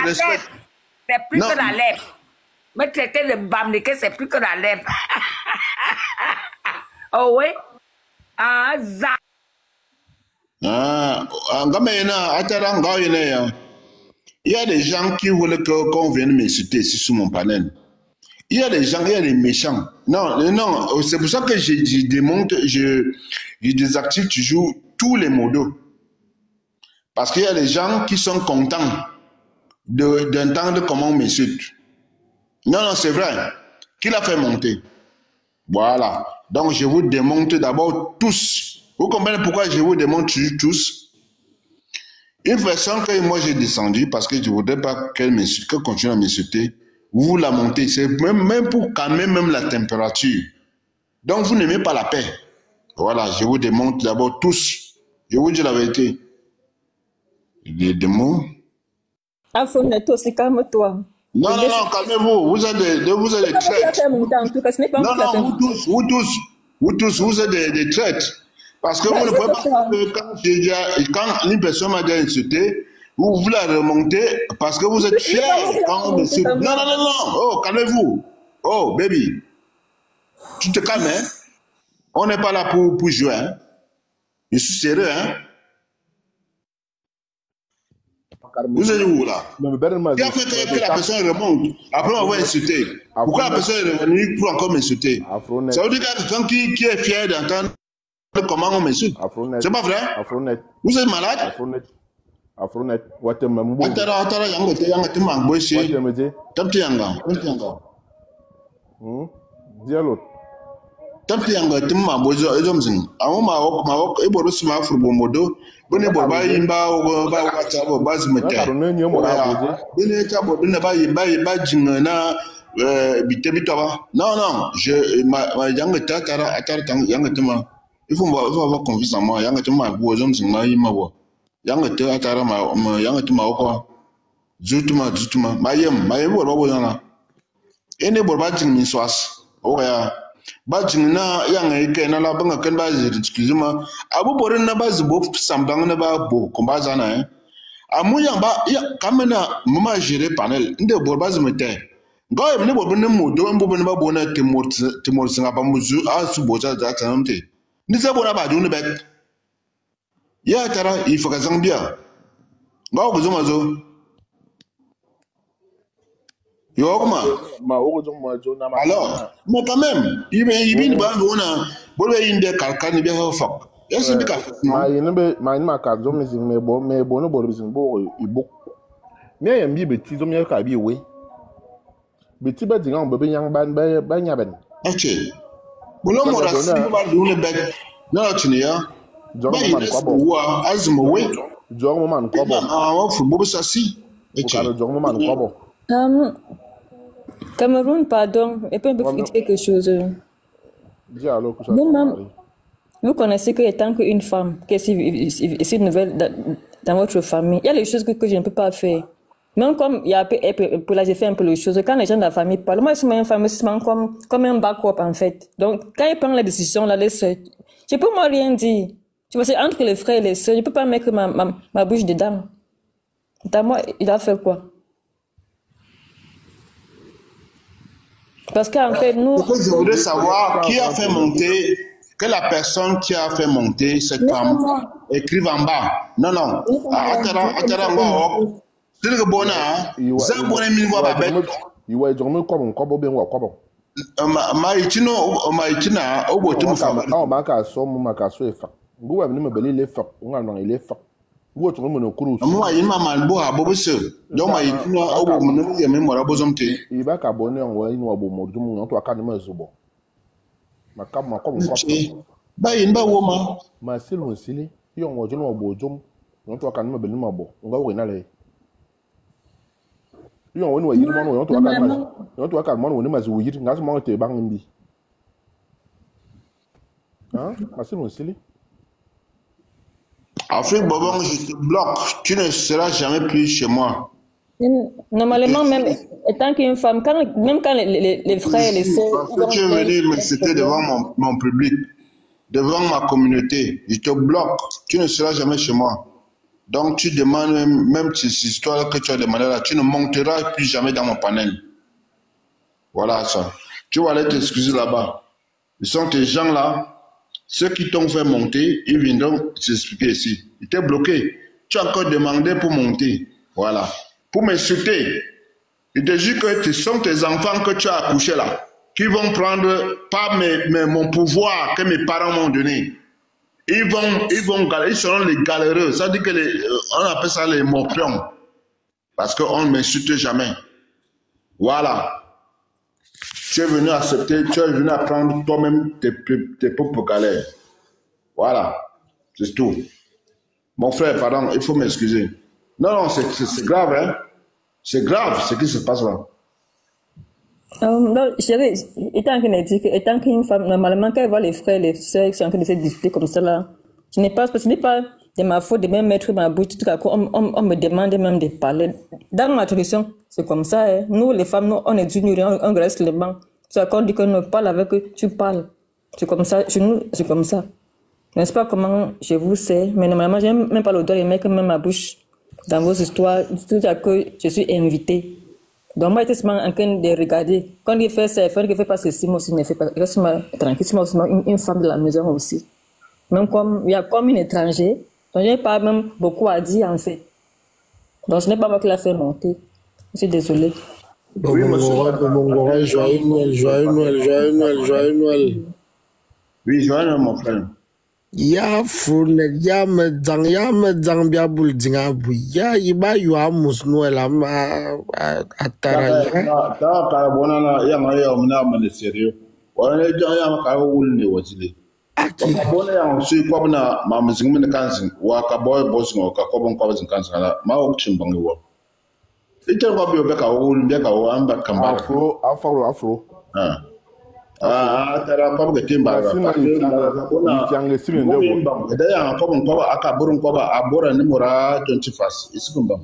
respecte. C'est plus que la lèvre. Me traiter de bamniqué, c'est plus que la lèvre. Oh oui? Ah, ça. Ah, il y a des gens qui veulent qu'on vienne m'insulter ici sur mon panel. Il y a des gens, il y a des méchants. Non, non, c'est pour ça que je démonte, je désactive toujours tous les modos. Parce qu'il y a des gens qui sont contents d'entendre comment on m'insulte. Non, non, c'est vrai. Qui l'a fait monter? Voilà. Donc, je vous démonte d'abord tous. Vous comprenez pourquoi je vous démonte tous? Une personne que moi j'ai descendu parce que je ne voudrais pas qu'elle continue à m'insulter. Vous la montez. C'est même pour calmer même la température. Donc, vous n'aimez pas la paix. Voilà, je vous démonte d'abord tous. Je vous dis la vérité. Des mots. Afronet aussi, calme-toi. Non, non, non, calmez-vous. Vous êtes des traîtres. Vous tous, vous êtes des traîtres. Parce que vous ne pouvez pas, quand une personne m'a déjà insulté, vous voulez la remonter parce que vous êtes fiers quand on insulte. Non, non, non, non. Oh, calmez-vous. Oh, baby. Tu te calmes, hein? On n'est pas là pour jouer, hein? Je suis sérieux, hein? Vous êtes où là? Qui a fait que la personne remonte? Après on va insulter. Pourquoi la personne est revenue pour encore m'insulter? Ça veut dire qu'il y a quelqu'un qui est fier d'entendre comment on m'insulte. C'est pas vrai? Vous êtes malade? Afronet. Attends, Tampiyanga tumma bozo ezomzing awo mawok iboro sima furbo modo bone borba yimba ba wata bazimete bene tabo bene ba jingana bite bitaba non je ma yanga tatara atar tang yanga tuma il faut avoir confiance en moi yanga tuma bozo mzing na yima bo yanga tatara ma yanga tuma ko zutuma mayem borba bozana ene borba jing min swas oya bajin na yang ike na la banga kan ba excuse-moi abu borin na ba zubo sambang na ba bo ko ba zana amu yang ba ya kamena mama gérer panel inde bor ba zumete ngoy mne bor bin mu do mbo bin ba bona timor singa ba muzu a su bo za tanamte ni za bona ba dun bet ya tara ifaka zambia ngaw ko zuma zo alors, mais quand même, il vient de voir une des calcanes bien fort. Et c'est bien fait. Ma carte, mais bon, mais il y a petit homme qui a bien oui. Petit bébé, on peut bien ban. Ok. Bon, on va le bec. Non, tu n'es pas. Cameroun, pardon, et puis on peut dire quelque chose. Vous connaissez que tant qu'une femme, que c'est une nouvelle dans votre famille, il y a les choses que je ne peux pas faire. Même comme il y a pour là, j'ai fait un peu les choses. Quand les gens de la famille parlent, moi, je suis une femme, c'est comme un backup en fait. Donc, quand ils prennent la décision, là, les sœurs, je peux moi rien dire. Tu vois, c'est entre les frères et les sœurs, je peux pas mettre ma bouche dedans. T'as moi, il a fait quoi? Parce qu'en fait, nous... Je voudrais savoir qui a fait monter, que la personne qui a fait monter cette femme écrive en bas. Non. Attends. C'est le bon, hein? C'est le bon, il va pas bête. Il va être comme bien ou comme. Maïtina, au bout de mon femme. Ah, ma casse, ma casse, vous avez me belé les facs, on a dans les facs. Vous êtes mon cruise. Moi, il m'a mal beau à Bobus. Donc, Maïtina, au bout de mon mémoire à Bosomte. Il va qu'abonner en voyant ou à Beaumont, on doit calmer ce bon. Ma cam, ma comme bah, il va woman. Ma style, on s'y est, on va jouer au Beaujom, on doit calmer le mabo, on va en aller. You know, when you want to calmer, on must wait, not more to bang. Hein? Ma style, on s'y est. Afrique Bobon, je te bloque. Tu ne seras jamais plus chez moi. Normalement, même étant qu'une femme, même quand les frères et les sœurs... Parce que tu es venu me citer devant mon public, devant ma communauté. Je te bloque. Tu ne seras jamais chez moi. Donc tu demandes, même ces histoires que tu as demandé là, tu ne monteras plus jamais dans mon panel. Voilà ça. Tu vas aller t'excuser là-bas. Ils sont tes gens là. Ceux qui t'ont fait monter, ils viendront s'expliquer ici. Ils étaient bloqués. Tu as encore demandé pour monter. Voilà. Pour m'insulter. Ils te disent que ce sont tes enfants que tu as accouchés là, qui vont prendre pas mon pouvoir que mes parents m'ont donné. Ils seront les galéreux. Ça dit que on appelle ça les morpions. Parce qu'on ne m'insulte jamais. Voilà. Tu es venu accepter, tu es venu apprendre toi-même tes propres galères. Voilà, c'est tout. Mon frère, pardon, il faut m'excuser. Non, c'est grave, hein. C'est grave ce qui se passe là. Non, étant qu'une femme, normalement, quand elle voit les frères, les sœurs qui sont en train de se disputer comme ça là, ce n'est pas de ma faute de même mettre ma bouche, tout cas, on me demande même de parler. Dans ma tradition, c'est comme ça. Hein. Nous, les femmes, nous, on est ignorants, on reste les bancs. C'est quand on dit qu'on ne parle avec eux, tu parles. C'est comme ça. Chez nous, c'est comme ça. Je ne sais pas comment je vous sais, mais normalement, je n'aime même pas l'odeur de mettre même ma bouche dans vos histoires, tout à que je suis invitée. Donc, moi, j'étais seulement en train de regarder. Quand il fait ça, il ne fait pas ceci, moi aussi, je ne fais pas. Reste tranquille, moi aussi, une femme de la maison aussi. Même comme, il y a comme une étrangère. Donc, je n'ai pas même beaucoup à dire, en fait. Donc, ce n'est pas moi qui l'a fait monter. Je suis désolée. Oui, monsieur. Joyeux Noël. Oui, joyeux Noël, mon frère. Ya fune ya medang bia buldinga bu ya iba yu amus Noël atara ya ta karabona na ya ma ya omna ma sérieux wala ya ma ka wul ni wazile aki bona ya so ko na ma muzing min kansin wa ka boy boss ngo ka ko bon ko bazin kansin na ma o chimbangi wo ite ko bi obeka wul bi ka wo amba kamba afro tara ko ga timba ga da ya ko bon ko aka burun ko ba abora ni mura 21 isikun ba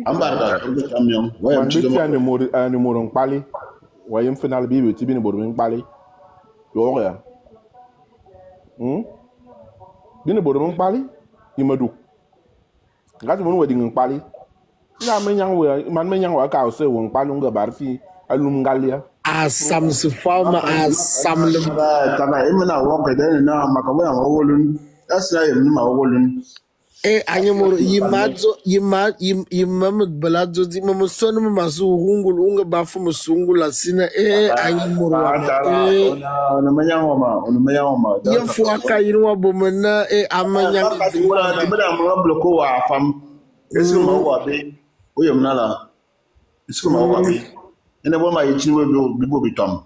ambarga ko camion wayam ci do ani mo pali wayam final bi ti bi ni bodo pali yo ya bini bodo pali imadu ngati mo wadi pali ya men yang wa ka o se won pali nga barfi alum ngalia asam se fama asam le tana imena wo ka den na makawo ya wolun asa yim ma wolun anyamoro yimamud baladzo di mamusonu masu hungul unga bafu musungula sina anyamoro ona mayangoma ya fuaka yinwa bomana amanya tibada mo bloko wa fam esu ma wa be oyomnala esu ma wa be ene bo ma yichinwe bibo bitom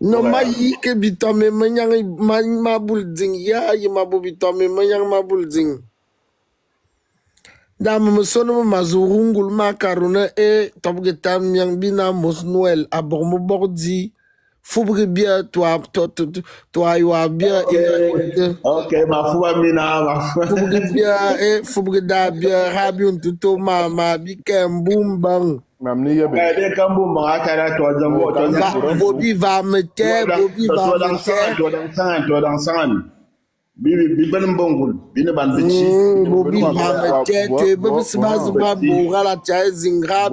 no mayi ke bitom manyang ma building ya yimabo bitom manyang ma building dama musono mazurungul makaruna topgetam yang bina mos Noël abor mo bordi fubre bia toi yo bia okay ma fuba mina ma fubre bia fubre da bia rabion tuto mama bi kembumbang mamni yebe de kembumbang atara to jambo to bobi va me to dans san bi ban bongul bi ne ban bici bobi va me bobi sbazu ba bora cha zingra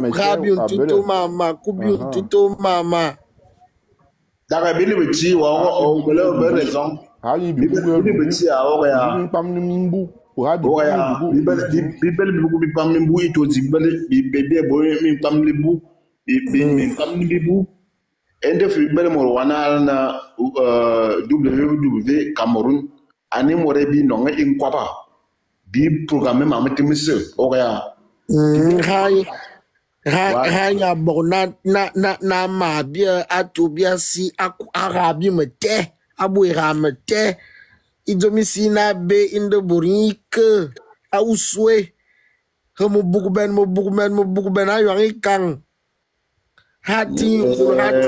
rabion tuto mama kubion tuto mama daga bi ne bici wa o gele be raison hayi bi bici a o ya pam ni mimbu o ha bi bel bi pam mimbu ito zigbele bi bebe bo mi pam libu bi pam ni bibu ende fi bel mo wana na www Cameroun ani more bi no ngin kwaba bi programme ma metimise o ya Ranya bona na ma bia atubia si arabi mete abu ramete idomisi na be indo borike auswe mo bugben ayo kan hati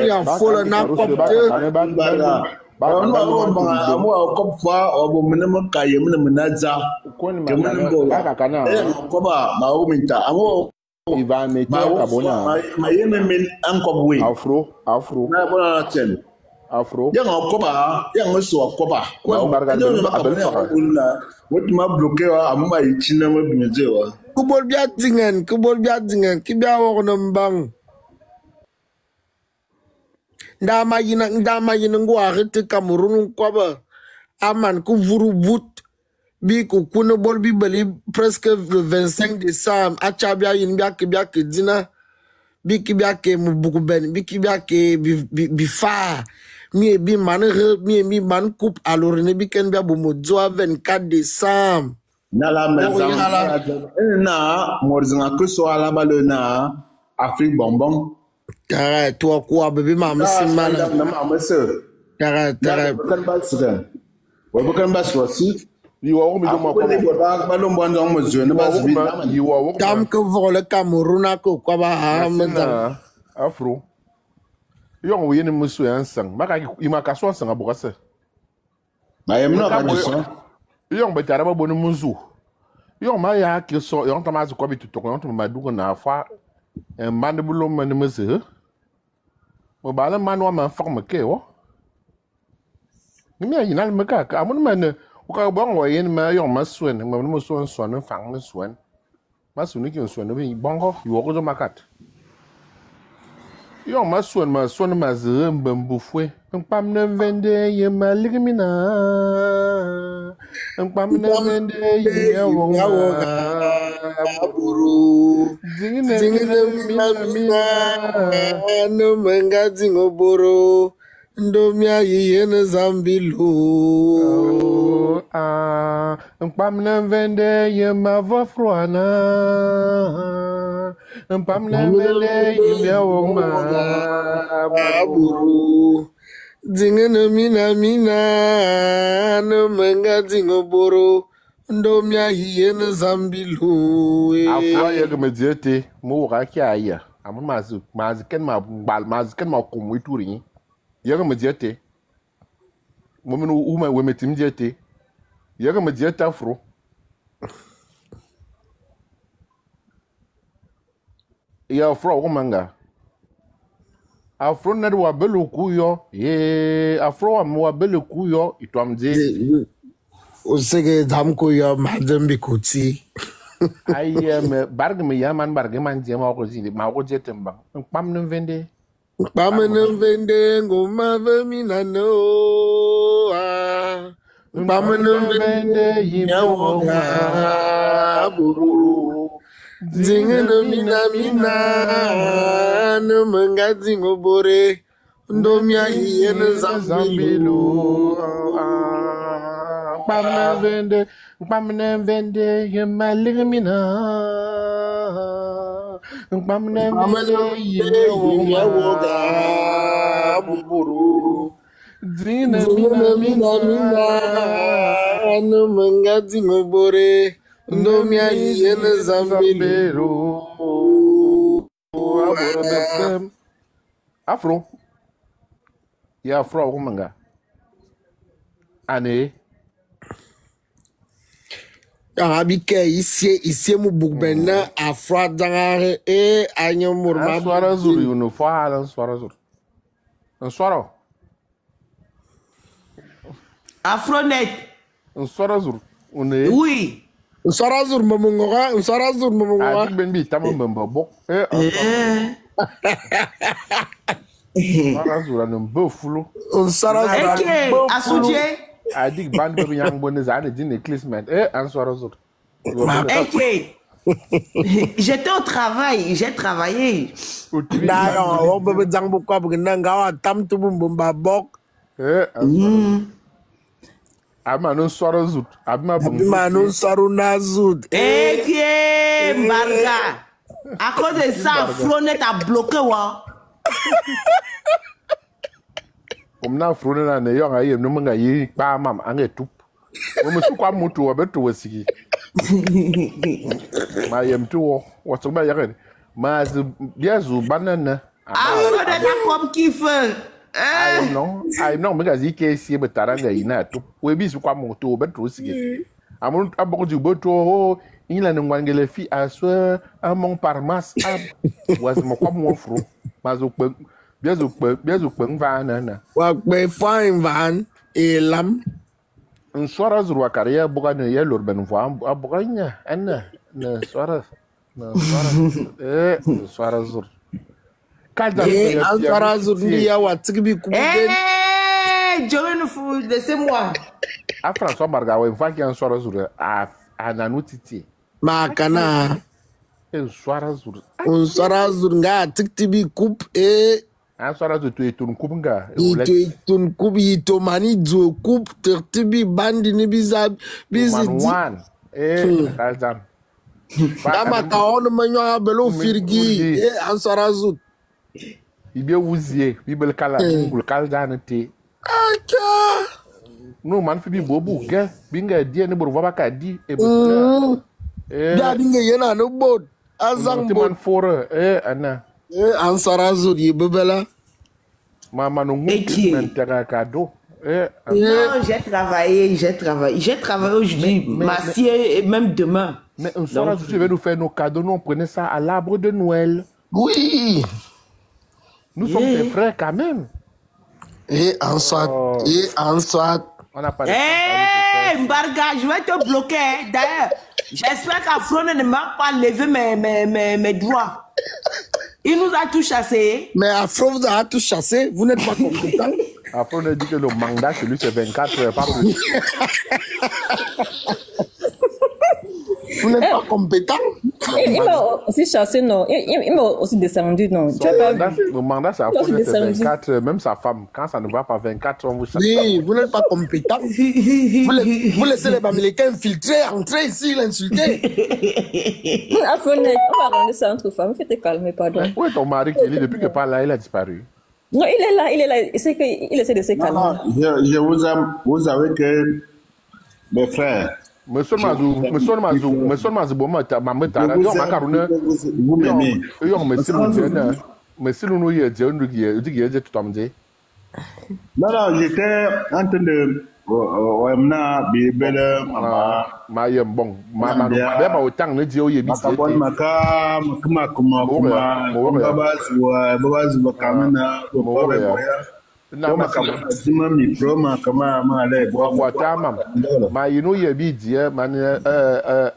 a fola na kopte amu akopfa obo menemo kaye menaza koba ma o minta amu Iva mete kabona ma yeme min ankobwe afro na bona ten Afro. Yang okoba, yang so okoba. Kwa barga Ndio na abel kabla faka. na wotu ma bloqué wa amuma ichina ma binyeje wa. Kubol biya zingen, kibia wok nambang. Ndama yina ngwa rete Cameroon kwaba. Aman kuvuru but. Bi kukune bol bi beli presque le 25 décembre. Achabia yin biya ke dina. Bi kibia ke mubuku ben. Bi kibia ke bi fa. Mi man coupe alors ne bi ken biya bomozoa 24 décembre. Nala mezan. Na morzinga kuso ala balo na Afrique bonbon. Carré, toi quoi, bébé, maman, c'est malin. Carré. Bukan basiran. Bukan bas wasi. You are me do ma Ko ne ba balon bon don mo zo ne bas bi. You are Tam que vole Cameroun ko quoi ba ha menta. Afro. Yo on yene musu yansang. Maka imaka so ansang abogase. Ba yem no ka diso. Yo on betara ba bonu musu. Yo ma ya ke so yo tamazu ko bitu to ko on ma dugo na fa. Man de boulot man de monsieur. Mo bala man wa man forme ke wo. Ni me yinal me ka amun man o ka bon wa yen ma yo ma suen ma mo suen suen fang me suen. Ma suen ki suen bi bongo yo ko makat. Yo ma suen ma zembe mbufwe. Pam ne vende ye ma ligmina. Pam ne vende ye wo Aburu. Zingine no menga zingoboro. Ndomia yene zambilu. Pam ne vende ye ma vafroana. Pam ne vende ye wo Aburu. Zingine mina no menga zingoboro. Ndomia yene zambilu. Afwa ye ke mediete mo ka kya ya. Amun maziken ma komu ituri. Ye ke mediete. Mo menu uma we metim diete. Ye ke mediete afro. Ya afro ko manga. Afro na wa belu kuyo. Afro wa belu kuyo itwamje. Osege damko ya madambi kuti. Me barge me yaman barge man je ma ko je temba. Pam ne vende. Pam ne vende ngoma vemina no. Pam ne vende yimwa buru. Zingene mina no menga zingobore. Ndomia yene zambilu. Pam ne vende ye ma ligmina. Pam ne vende ye wo buru. Zingene mina no menga zingobore. Ndomia yene zambilu. Afro. Ya afro ko manga. Ane. Abike ici mu bugbena afra dangare anyo murma Swara zuri uno fala swara zuri. Swara. Afronet. Swara zuri. Une. Oui. Swara zur mamungoga. Adi ben bi tamu mbemba bok. Swara zuri anu mbofulo. Swara zur. Eke, asuje. Adi band bebi yang bonne zane dine clisment. An swara zuri. Eke. J'étais au travail, j'ai travaillé. D'ailleurs, on peut dire pourquoi parce que n'anga tam tu bumba bok. Ama non swara zuri. Ama non saruna zut. Eke, Mbarga. À cause de ça, Fronet a bloqué wa. Om na frone na ne yo nga yem no nga yi pa mam anga tup. Wo musu kwa mutu wa beto wasiki. Ma yem tu wo so ba yare. Ma zu biazu banana. Fronet a comme qui fait. Ai non me ga zi ke si betara nga yi na tup. We bi su kwa mutu beto wasiki. Amun aboko ju beto ila ngwangele fi aswa amon parmas ab. Was mo kwa mo fro. Ma zo Bien zo peng va na. Wa be fine van e lam. Un soara zuru akaria boga ne ye lor ben vo aboga nya na soara. Na soara. Soara zuru. Kalda E an soara zuru ni ya wa tigbi ku ben. Joël fou laissez-moi. A François Marga wa mfa ki an soara zuru a nanu titi. Ma kana. Un soara zuru. Un soara zuru nga tigbi coupe e An soara zuru tu etun kubnga. itun coupe ito mani zo coupe tertibi bandi ni bizab bizidi. Kalda. Dama ka on manyo belo firgi e an soara zuru. Ibe wuzie, bibel kala, ngul kalda na te. Aka. No man fi bi bobu ge, binga die ne borwa baka di e bo. Da dinga yana no bod. Azang bod. Man for ana. An soara zuru yi bebela. Mama no ngul tera cadeau. Non, j'ai travaillé aujourd'hui, mardi et même demain. Mais un soir, tu veux nous faire nos cadeaux, nous on prenait ça à l'arbre de Noël. Oui. Nous sommes des frères quand même. Et en soit, On n'a pas de Mbarga, je vais te bloquer. D'ailleurs, j'espère qu'Afro ne m'a pas levé mes doigts. Il nous a tous chassés. Mais Afro vous a tous chassés, vous n'êtes pas compétent. Afro ne dit que le mandat chez lui c'est 24 heures par plus. Vous n'êtes pas compétent. Il m'a aussi chassé, non. Il m'a aussi descendu, non. Le mandat c'est Afro c'est 24 heures, même sa femme. Quand ça ne va pas 24 heures, on vous chasse. Oui, vous n'êtes pas compétent. Vous laissez les Américains infiltrer, entrer ici, l'insulter. Afro, on va rendre ça entre femmes. Fais te calmer, pardon. Où est ton mari qui est depuis que par là, il a disparu? Non, il est là. Il essaie de se calmer. Je vous avais que mes frères. Monsieur Mazou, bon, vous m'aimez. Non, j'étais en train de.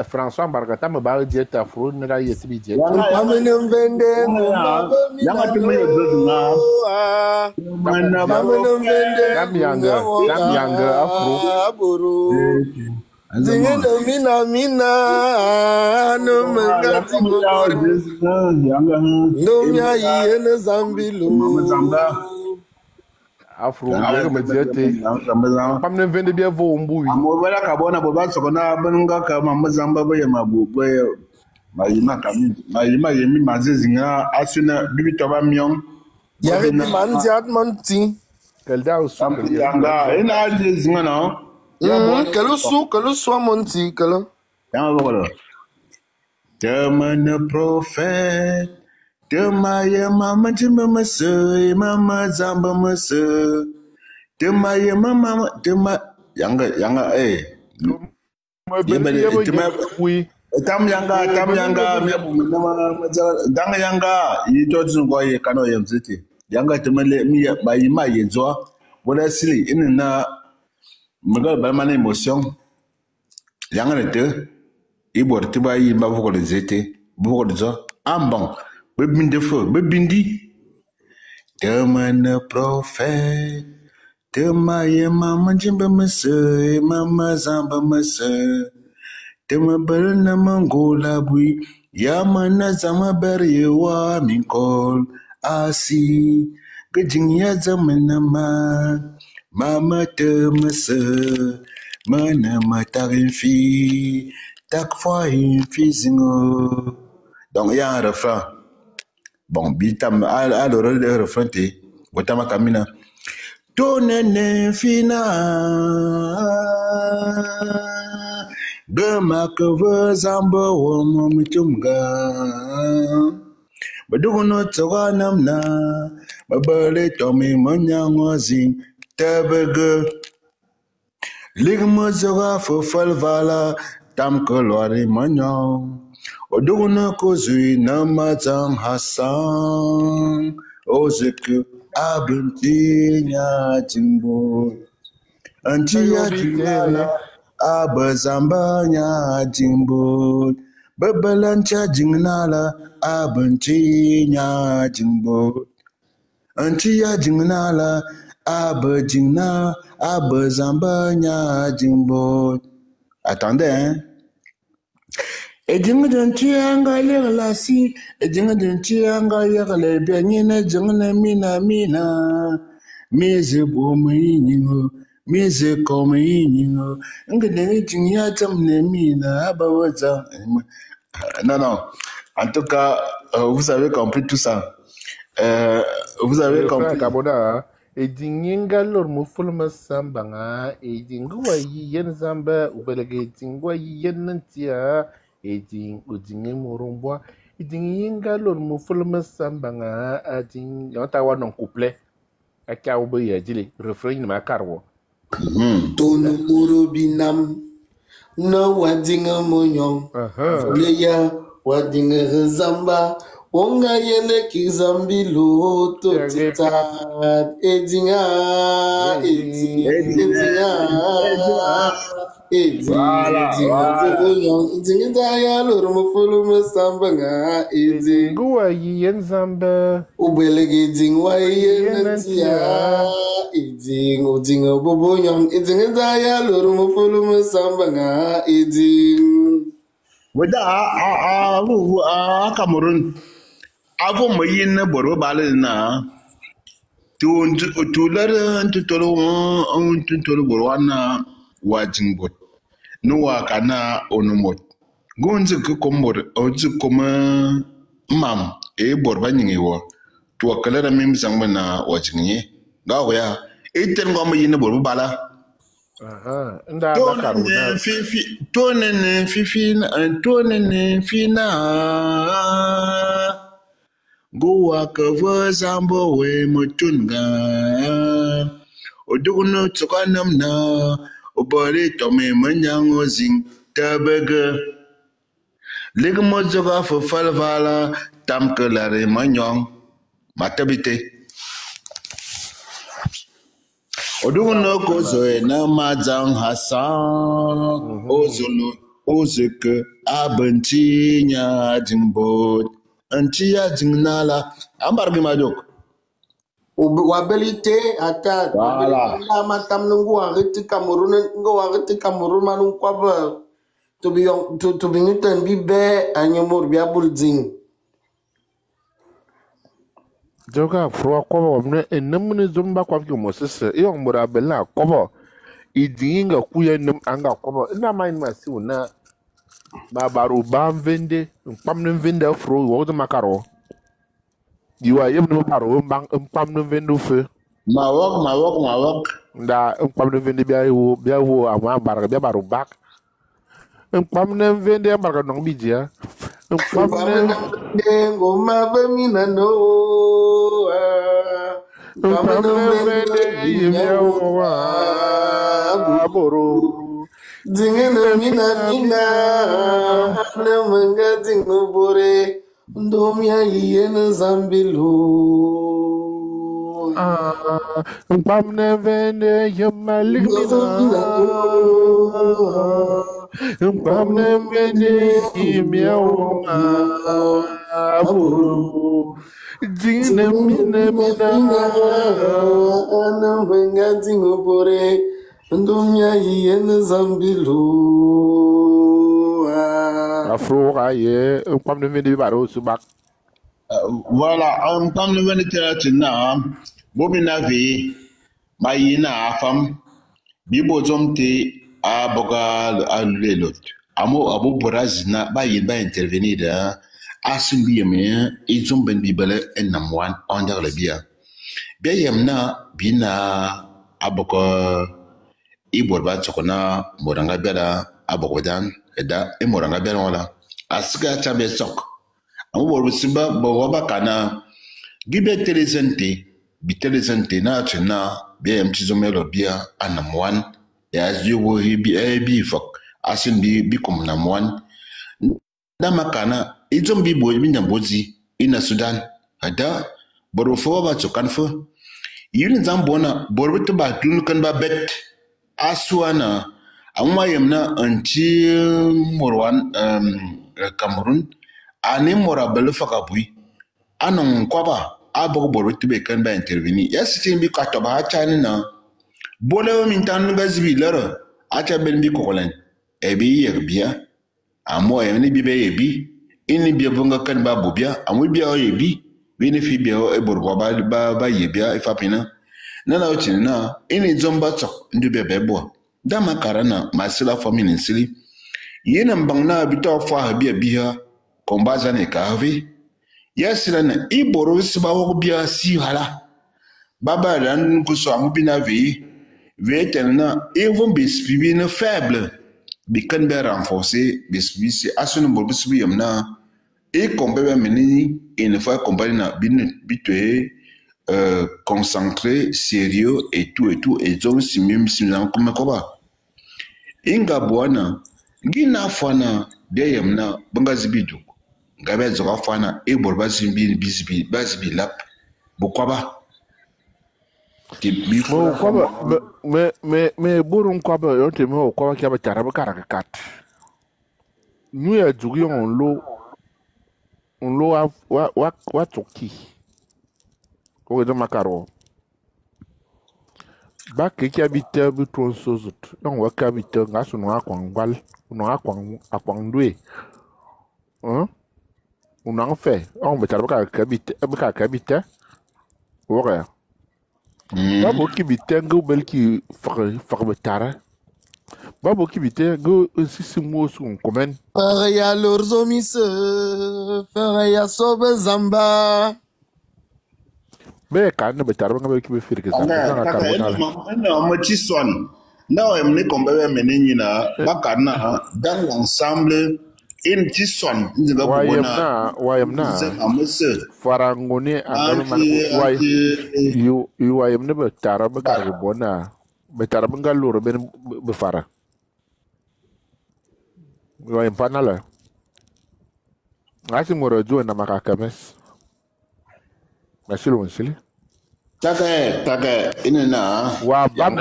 François Bargata me ba die ta fro na da yeti bi die Yanga afro mina no mangati no mya yene zambilo afro me diete pam ne vende bia vo mbuyi amo bala ka bona bo ba sokona banunga ka mamazamba ba ya mabubo mayima yemi mazezinga asuna bibito ba mion ya be manzi atmanti kelda usu yanga ina zezinga no kalo su monti kalo ya bolo Demane prophète Demaye mama jima mase mama zamba mase Demaye mama dema yanga tam yanga danga yanga yitotun ko ye kano yemziti yanga temale mi bayi ma yezo wala sili inna magal ba man émotion yanga de ibor tibayi ba ko de zete bu ko de zo ambon bebinde fo bebindi demane prophète demaye mama jimba mase mama zamba mase Tema berna mangola bui Yamana zama beryewa minkol Asi Gejingya zamana Mama temase Mana matarin fi Tak fois une fi zingo Donc il y a un refrain Bon bitam le refrain te Botama kamina Tonene fina Dema kava zamba wa mamitumga Badugono tawa namna Babale tomi manyangozi Tabega Ligma zawa fufal vala Tamkolwari manyaw Badugono kozui namatang hasan Ozeku abentinya jingbo. Antia jingala abazambanya jingbo. Babalancha jingnala abentinya jingbo. Antia jingnala abajingna abazambanya jingbo. Attendez, hein. Et jinga d'un tianga lera la si, et jinga d'un tianga lera le bianina jinga mina mina. Mise bomo iningo, mise comme iningo. Nga de jinga jamne mina abawaza. Non, non. En tout cas, vous avez compris tout ça. Vous avez compris. Kabona, et jinga lor mufulma sambanga, et jingwa yen zamba, ubelege jingwa yen nantia. Ejing ujinge moromboa ejinga lor mo fulma sambanga ajing yota wa non couple aka obo ya jile refrain ma karwo Tono muro binam no wadinga monyon leya wadinga zamba wonga yele kizambi loto tita ejinga ya lor mo fulma sambanga guwa yen zamba ubelege jingwa yentia ujinga bobonyon ya lor mo fulma sambanga Wada Cameroon. Avo moyin na boro bale na. Tu lere tolo boro na wajingbot. No wakana onomot. Gonzi kukomor ozi koma mam e borba nyingiwo. Tu wakalera mimsangma na wajingi. Gawo ya. Iten ngoma yin na boro bala. Nda bakaruna Tonene fina Goa kava zambo we mutunga Oduguno tsokanam na Obare tome manyango zing tabega Ligmo zoga fo falvala tamkelare manyong matabite Oduguno kozoe na mazang hasan Ozolo ozeke abentinya jingbot Antia jingnala ambargi majok wabelite ata wabelite matam nungu agiti Cameroon manung kwaba to be newton bibe anyamur biabul zing Joga fro kobo mne enamne zomba kwa ki mosese e ombora bela kobo idinga kuya nem anga kobo ina mind masi una babaru bamvende mpamne vende fro wo de makaro diwa yem no baro mpamne vende fe Mawok nda mpamne vende bia wo ama barga bia baru bak mpamne vende barga no bijia mpamne ngoma femina no Zingina mina na manga zingo bore ndomia yena zambilo mpamne vende yamaligina mpamne vende imiao aburu Zingina mina na manga zingo bore ndomia yena zambilo afro aye mpamne vende baro subak Voilà, comme nous venons de dire, Bobina V, Mayina Afam, Bibozomte, Aboga Alulot, Abo Borazina, Bayin ba intervenir, Asim Biame, Izumben Bibele, and Namwan, under le Bia. Biamna, Bina, Aboka, Iborba Chokona, Moranga Bera, Abogodan, Eda, and Moranga Berola, Aska Chabe Sok. Amu simba bawaba kana gibe telezente na chena be mtizomelo bia anamwan ya yugo bi fok asin bi kum namwan dama kana izombi boy minyambozi ina Sudan ada boro fo ba chokan fo yin zan bona borbe to ba tun kan ba bet aswana amma yamna anti morwan Cameroon ani morabel fakabui anon kwaba abo borbe to be kan ba intervenir yasitin bi ka to ba chani na bole min tan gazibi laro acha ben bi kokolen ebi yerbia amo yemni bi be yebi ini bia bonga kan ba bobia amu bia yebi bini fi bia e borbo ba yebia ifapina nana ochini na ini zomba tok ndu bebe bo dama karana masila famine nsili yena mbangna bito fa bia kombaza ne kavi yasila na iboro siba wo bia si hala baba ran kuso amu bina vi vetelna evon bisbi ne faible bikan be renforcer bisbi c'est asunu bo bisbi yamna et combien menini une fois compagnie na bitwe concentré sérieux et tout et donc si même si nous comme quoi inga bwana ngina fana deyamna banga zibidu ngabe zoka fana e borba zimbi bizbi bazbi lap bokwaba me burun kwaba yote me kwaba kyaba taraba karakat nu ya jugi on lo wa toki o de makaro ba ke ki habite bi ton sozut don wa ka habite ngaso no akwangwal no akwangdwe on en fait on be taraba ka habite ora ba bo ki bite ngo bel ki far betara Babo qui vite go sisi mosu komen. Faraya lorzomise, faraya sobe zamba. Be kan betar nga ki be firke sa na carbonara. Non, mo ci son. Non, em ne kombe meneni na bakana dans l'ensemble in ci son. Wayemna. Farangoni anan way you wayemne betar ba carbonara. Betar ba ngaluro ben be fara. Wa empanala. Ngasi moro jo na makakames. Masilo nsili. Taka inena. Wa bam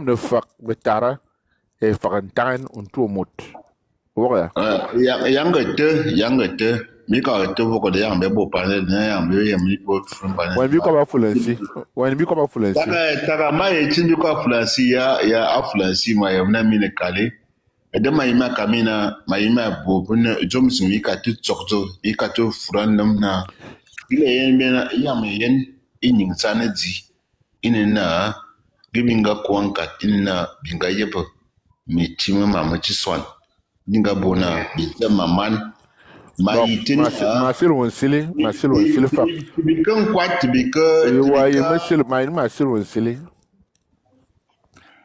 de fak betara e fakantan untu mot. Ora. Yangete. Mi ka to boko de yambe bo panel na yambe yamni bo fromba. When bi ko ba fulensi. Taka mai chinbi ko fulensi ya afluensi ma yamna mine kale. Ede maima kamina maima bobun jomsu wika tu tsokzo wika tu furandam na ile yen bena yame yen ining sanadi inena giminga kwanka inena binga yepo mitima mama chiswan dinga bona bita maman mayitin masilo nsili fa bikan kwat bika wa yemesil masilo nsili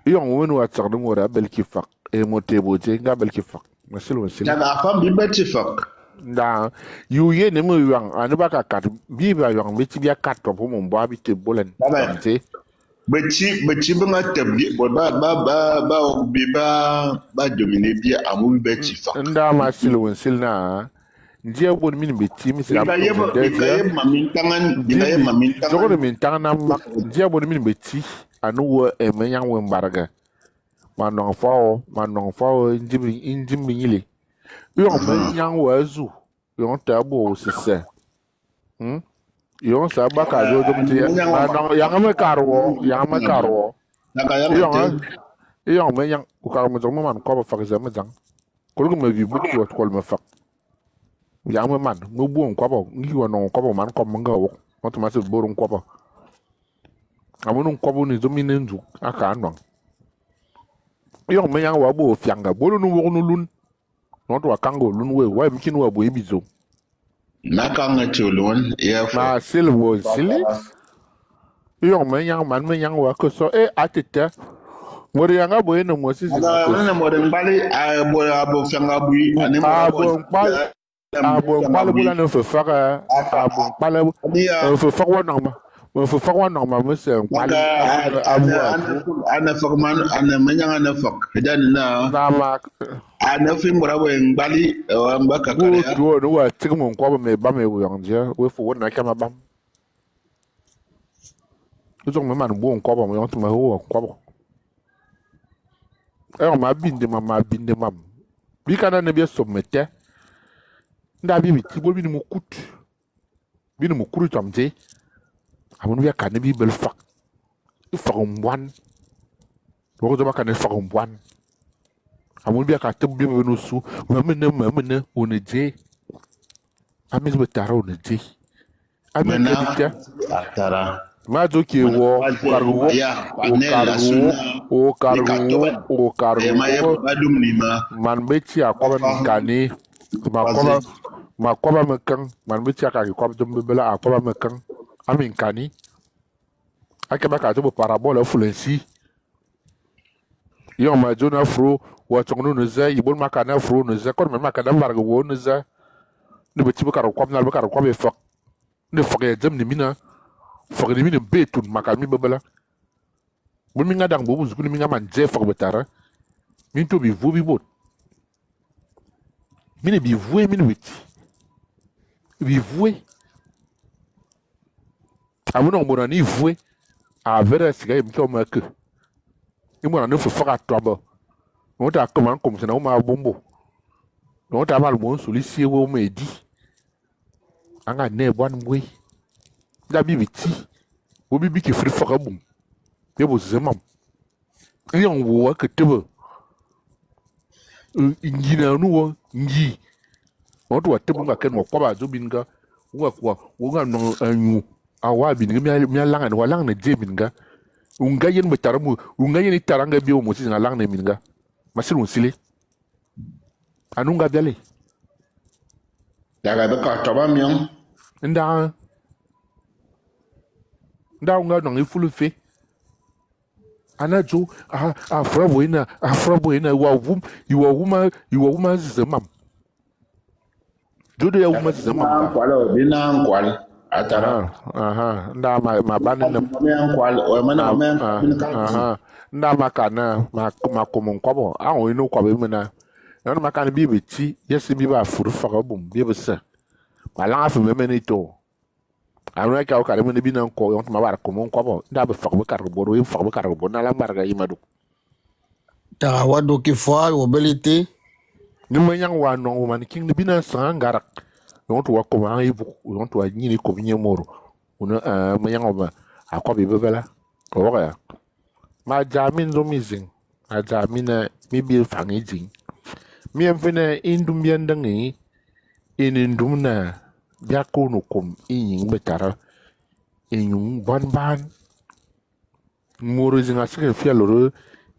yon wonu atsardu ngora belki fak e motebo je ngabel ki fak masilo nsili daga fam bi beti fak da yu ye ne mu yang anu baka kat bi ba yang beti bia kat to mo mbo abite bolen te beti ba tabbi ba dominer bia amu beti fak nda masilo nsili na ndiye bon min beti mi sira ba mamin tangan jogoro min tangan ndiye bon min beti anu wo e men yang wo mbaraga manong fao injimbi nyile yon men yang wazu yon tabo sise yon sa baka jo mti manong yang me karwo yon men yang ukar mo jom man ko ba fa zama jang ko ko me bi bu ko ko me fa yang me man mo bu ko ba ngi wono ko ba man ko mo ngawo mo to ma se borun ko ba amunun ko bu ni domine nzu aka anong yon men yang wabo fianga bolu nu wonu lun not wa kango lun we wa mkin wa bo ibizo na kanga cholon ya ma silwo sili yon men yang man men yang wa ko so atete mori yang abo eno mo sisi na mo den bali abo fianga bui ani mo abo bula no fe faka abo pala fe fakwa normal mo fo fakwa normal mo se kwali ana fakman ana manyanga na fak dan na ma ana fi murabo ngbali wa mbaka kale do no wa tigmo kwa me ba me wo yonje we fo wona kama bam Nous sommes même un bon corps, mais on te met au corps. Et on m'a bindé, maman, bindé, maman. Bicana ne bien sommete. Ndabi, tu veux bien me coûte. Bien me coûte, comme dit. À mon avis, à Canabi, belle fac. Il faut un moine. Vous avez qu'à ne faire un moine. À mon avis, à Catabbi, nous sous. Maman, on est dit. Amis, me tara, on est dit. Amis, Atara. Mazo ki wo karu o karu man beti akoba mikani makoba mekan man beti akari koba dumbela akoba mekan amikani akeba ka to parabole fulensi yo mazo na fro wa tongno nze ibol makana fro nze kon me makana margo wo nze ne beti bakaro koba na bakaro koba fak ne fak dem ni mina fagni mine betun makami babala bu mi nga dang bobu zukuni mi nga man je fag betara min to bi vo bi bot mine bi voe mine weti bi voe amuno mo na ni voe a vera siga mi to ma ke imo na no faga toba mo ta ko man kom se na ma bombo no ta mal mo solution wo me di anga ne bon boy da bibiti wo bibi ki fri faka bum ye bo zemam yon wo ka tebe ngina nu wo ngi o to tebe nga ken wo kwa zo binga wo kwa wo nga no anyu awa binga mi langa no langa ne je binga unga yen betaramu unga yen taranga bi o mo si nga langa ne binga masil mo sile anunga biale daga be ka toba mion nda nga no ifulu fe anajo afrabo ina iwa wuma zemam jodo ya wuma zemam kwala bina kwal atara nda ma banene kwal o mana nda makana makomon kwabo awon inu kwabe mena na makana bi beti yesi bi ba furu fakabum bi besa malanga fe memeni to amna ka o kare mun bi nan ko yon ma war ko mon ko bo nda be fakbe kar bo ro fakbe kar bo na la marga yimadu ta wado ki fo wo belite ni ma yang wa no man king bi nan san garak yon to wa ko ma yibu yon to wa nyini ko bi nyemoro una ma yang ba akwa bi bela ko wa ya ma jamin do mizing a jamina mi bi fangi jing mi en fene indum bi ndangi indum na biako no kom yin betara enyum ban moro zinga sike fialoro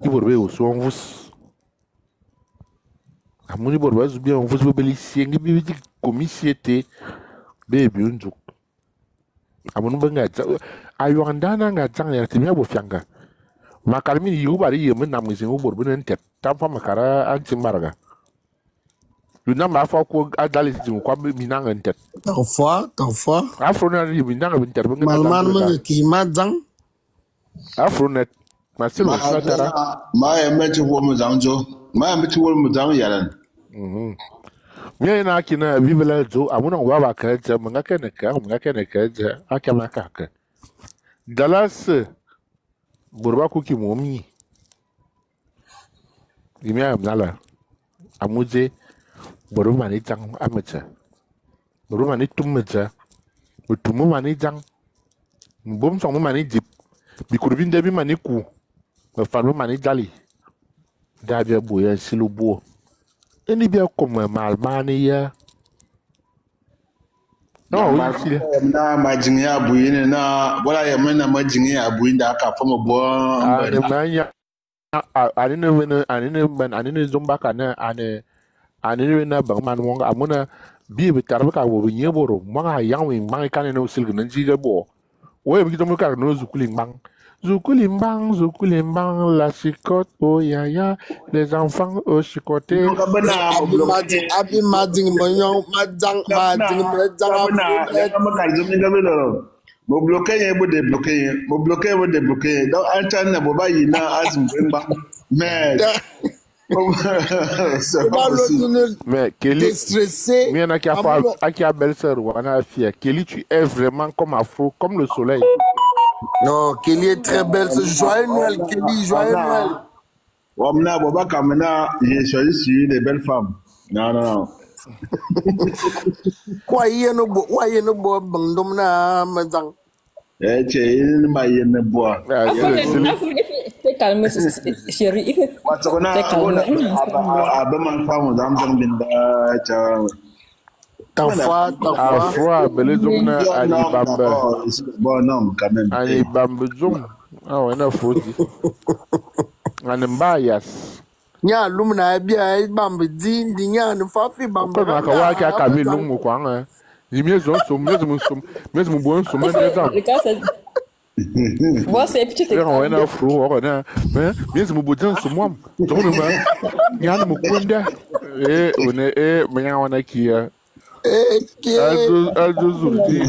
iborbe o so onvus amuni borba zubi onvus bebeli siengi bibi komisiete bebi unju amunu banga ayo andana nga jang ya timia bo fianga makarmi yubari yemen namizin borbe ntet tampa makara antimbarga Luna ma fa ko adali jimu kwa minanga ntet. Parfois. Afro na ri minanga binter benga. Malman me ki madang. Afro net. Ma silo satara. Ma ya meti wo mu zanjo. Ma ya meti wo mu zan yaran. Mi na kina bibela jo amuna wa ba ka je manga kene ka je akama ka. Dalas burba ku ki momi. Dimia amnala. Amuje boru mani jang amacha boru mani tummecha utumu mani jang mbom song mani jip bi kurbin de bi mani ku me fanu mani jali da bia boya silubo eni bia comme mal mani ya no na majin ya buyi na wala ya mana majin ya buyi da aka fama bo ane manya anine zomba kana ane na bang man wong amuna bi be tarbe ka wo nye boro manga yang wi mang kan no silg nan jiga bo we bi to ka no zukuli mbang la chicote oh ya les enfants au chicoté abi mading monyon madang mo bloquer bo débloquer donc antan na bo ba yina azim ngba mais mais Kelly, qui a belle sœur, Kelly, tu es vraiment comme afro, comme le soleil. Non, Kelly est très belle. Joyeux Noël, Kelly, joyeux Noël. J'ai choisi sur des belles femmes. Non, non, non. Quoi, il y a no bandom na mazang. Tu es une maille de bois. Il faut calmer, chérie. Il faut calmer. Afro, belezumna Alibamba. Bon homme, quand même. Alibamba zoom. Ah, ouais, non, faut dire. Anembaias. Nya lumna bia bamba di nya no fafi bamba. Quand on a kawa kia kami lungu kwa nga. Ni mesmo bon som ndeza. Moi c'est petit Et on a Afro, on a mesmo bodjan somwa. Donc nous nya no mukunda. On est menya wana kia. Aldo Zurdi.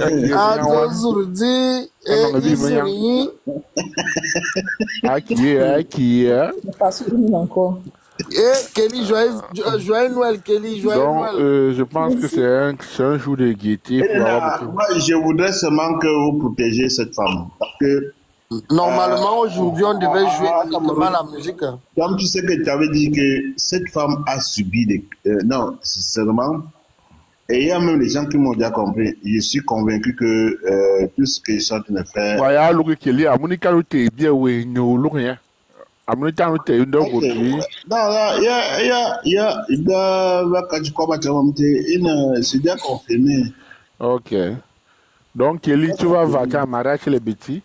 Aki. Encore. Kelly, joyeux Noël, Kelly, joyeux Noël. Donc, je pense que c'est un jour de gaieté. Moi, je voudrais seulement que vous protégiez cette femme. Parce que normalement, aujourd'hui, on devait jouer uniquement la musique. Comme tu sais que tu avais dit que cette femme a subi des... non, seulement... Et il y a même des gens qui m'ont déjà compris. Je suis convaincu que tout ce qu'ils sont en train de faire... Ouais, il y a l'autre qui est là. Il y a c'est déjà confirmé. Ok. Donc, Kelly, tu vas vaquer un mariage chez les Betty,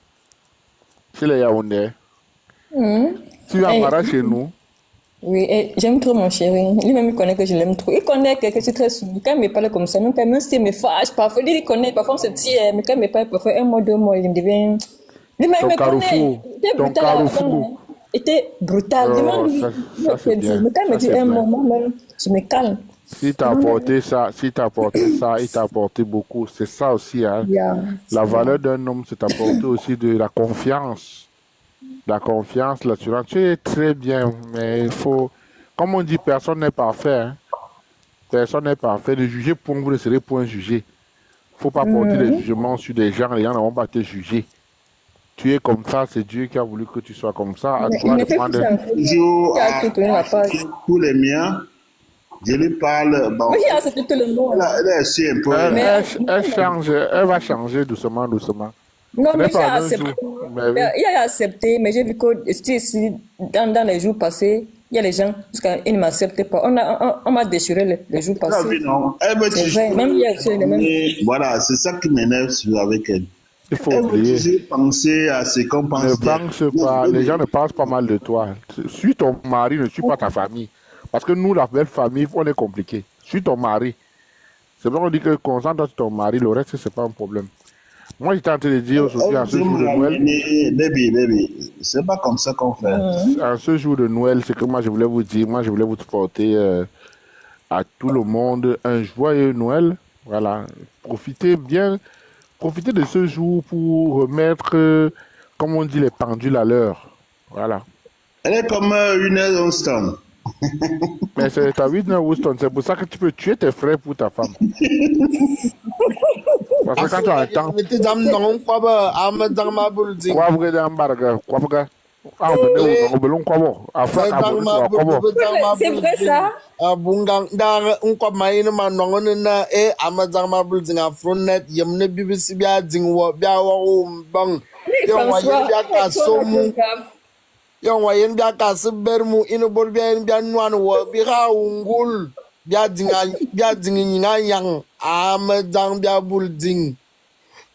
chez les Yaoundé. Tu vas mariage chez nous. Oui, j'aime trop mon chéri. Lui-même, il connaît que je l'aime trop. Il connaît que je suis très soumis. Quand il me parle comme ça, même si il me fâche, parfois, il connaît, parfois on se tire, mais quand il me parle, parfois, un mois, 2 mois, il me devient... Lui-même, il me connaît. Il était brutal. Demande-lui. Mais quand il me dit un moment, même, je me calme. Si tu as apporté ça, il t'a apporté beaucoup. C'est ça aussi, hein. Yeah. La valeur d'un homme, c'est apporter aussi de la confiance. La confiance, l'assurance. Tu es très bien, mais il faut... Comme on dit, personne n'est parfait. Hein. Personne n'est parfait. De juger pour vous, ne serez point jugé. Il ne faut pas porter des jugements sur des gens. Les gens ne vont pas te juger. Tu es comme ça, c'est Dieu qui a voulu que tu sois comme ça. Pour les miens, je lui parle. Bon, elle va changer doucement. Non, mais il a accepté, mais j'ai vu que dans les jours passés, il y a les gens, parce qu'ils ne m'acceptent pas. On m'a déchiré les jours passés. Non, elle me dit, voilà, c'est ça qui m'énerve avec elle. Il faut oublier. Penser à ce qu'on pense. Ne pense pas, les gens ne pensent pas mal de toi. Suis ton mari, ne suis pas ta famille. Parce que nous, la belle famille, on est compliqué. Suis ton mari. C'est vrai qu'on dit que concentre sur ton mari, le reste, c'est pas un problème. Moi, j'étais en train de dire aujourd'hui, en ce jour de Noël. Baby, c'est pas comme ça qu'on fait. En ce jour de Noël, c'est que moi, je voulais vous dire, je voulais vous porter à tout le monde un joyeux Noël. Voilà. Profitez de ce jour pour remettre, comme on dit, les pendules à l'heure. Voilà. Elle est comme une Houston. Mais c'est ta Whitney Houston, c'est pour ça que tu peux tuer tes frères pour ta femme. Parce que quand tu as un temps. C'est vrai ça? Yang wayen bia kasi bermu ino bol bia nuan wo bia ungul bia dinga yang amazang bia bulding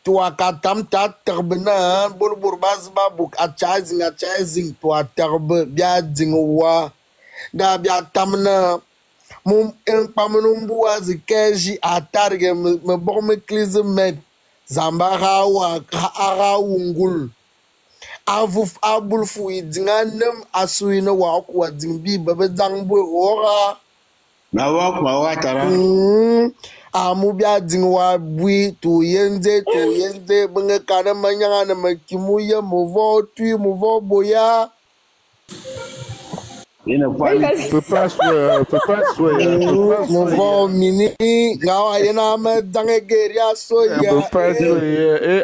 tua katam ta terbena bol burbaz babuk achazing tua terbe bia dingwa da bia tamna mum en pamnum buazi keji atarge me bom klizmet zambara wa ara ungul abul fui dinganem asuina wa kwa dingbi baba dangbo ora na wa tara amu bia dingwa bui to yende benga kana manyanga na makimu ya movo boya Il ne peut pas souhaiter. Mon bon mini, gawa yena me dange geria soya. Peut pas souhaiter.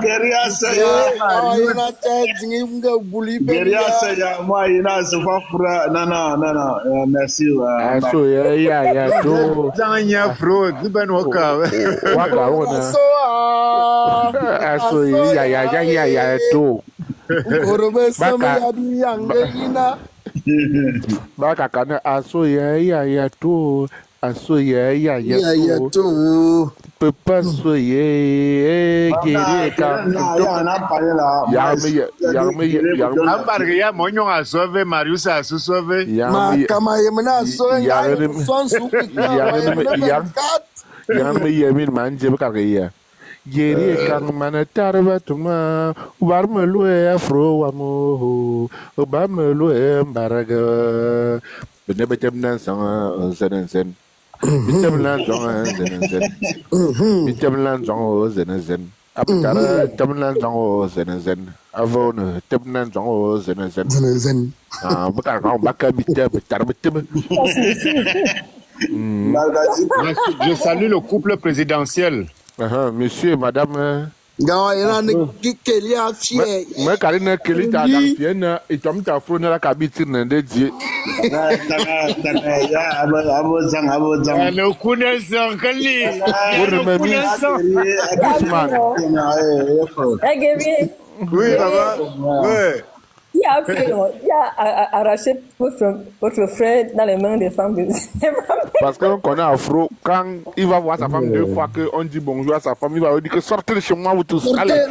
Guerilla Saya. Gawa yena te zingi mga buli be. Guerilla Saya. Moi, il a ce fafra. Non. Merci. Asoya ya to. Zanya fro, ziben waka. Waka ona. Asoya ya to. Orobe sama ya di yange ina. Baka kana asoya ya to. Asoya ya to. Peut pas soyer. Guerrier quand. Ambarga monyo a sauvé Marius a sauvé. Ma kama yemna so ngai son su. Yang me yemin manje bakaria. Guerrier quand mana tarba tuma. Ubarme loe afro wamo. Ubarme loe mbaraga. Bene betem nan sang zen. Bitem lan zong zen. Aptara temlan zong zen. Avon temlan zong zen. Ah, baka bitem tar bitem. Je salue le couple présidentiel. Monsieur et madame. Gawa yena ne kikeli afie. Moi Karine Kelly ta fiena et tom ta frona la kabiti nende die. Le connaissant Kali. Oui, oui. Qui a arraché votre frère dans les mains des femmes. Parce qu'on connaît Afro, quand il va voir sa femme 2 fois qu'on dit bonjour à sa femme, il va lui dire que sortez de chez moi, vous tous. Allez.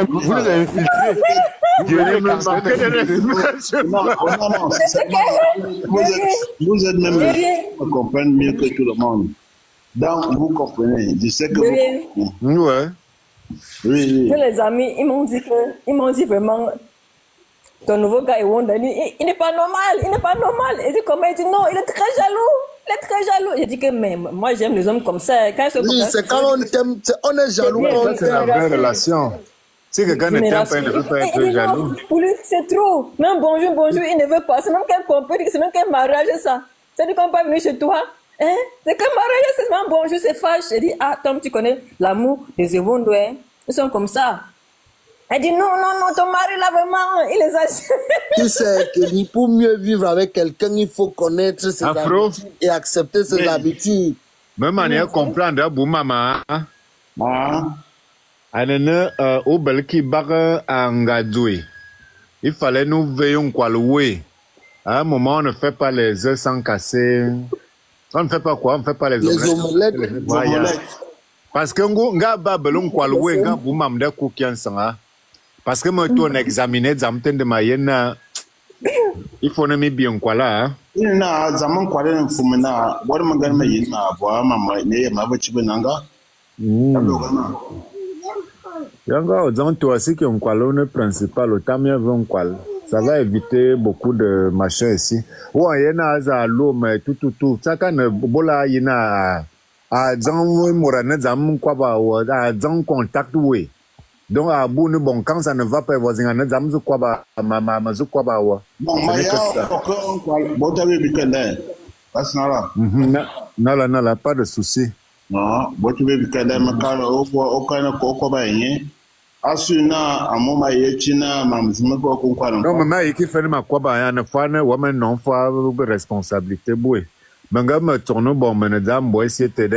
Vous les avez infiltrés. Vous êtes même vous comprenez mieux que tout le monde. Donc, vous comprenez. Je sais que vous... Ouais. Oui. Les amis, ils m'ont dit vraiment, ton nouveau gars, il n'est pas normal. Et dit comment il dit non, il est très jaloux. J'ai dit que mais moi j'aime les hommes comme ça. C'est quand on t'aime, on est jaloux. C'est la vraie relation. Si quelqu'un ne t'aime pas, il ne veut pas être jaloux. Pour lui, c'est trop. Même bonjour, il ne veut pas. C'est même qu'un mariage, ça. C'est du qu'on pas venir chez toi. Hein? C'est comme mariage, c'est même bonjour, c'est fâche. J'ai dit, ah, Tom, tu connais l'amour des Ewondo, hein? Ils sont comme ça. Elle dit, non, ton mari, là, vraiment, il les a... Tu sais que pour mieux vivre avec quelqu'un, il faut connaître ses habitudes et accepter ses habitudes. Même manière comprendre, pour maman, au bel qui barre en gadoué. Il fallait nous veiller quoi louer. À un moment, on ne fait pas les œufs sans casser. On ne fait pas quoi? On ne fait pas les omelettes. Parce que nga ba belon kwa loué nga boumam de koukian sanga. Parce que moi on examiné zamten de mayena. Il faut ne bien quoi là. Il na zaman kwa le fumena. Bor mangan mayina boa mama ne ma ba chibenanga. Yanga ozan toi aussi que on kwa le principal autamia vont quoi. Ça va éviter beaucoup de machins ici. Ou yena za l'eau mais tout. Ça quand bola yena a zan morane zam quoi ba a zan contact oui. Donc à bout ne bon quand ça ne va pas voisin ne zam zu quoi ba ma zu quoi ba wa. Bon maya bon t'avais week-end. Passe là. Non, pas de souci. Non, bon tu veux week-end mais quand au kana ko ba yin. Asuna amoma yechina mamzima ko kwa non maman qui fait ma quoi ba na fa na woman non fa responsabilité boué manga ma tourno bon menadam boy c'était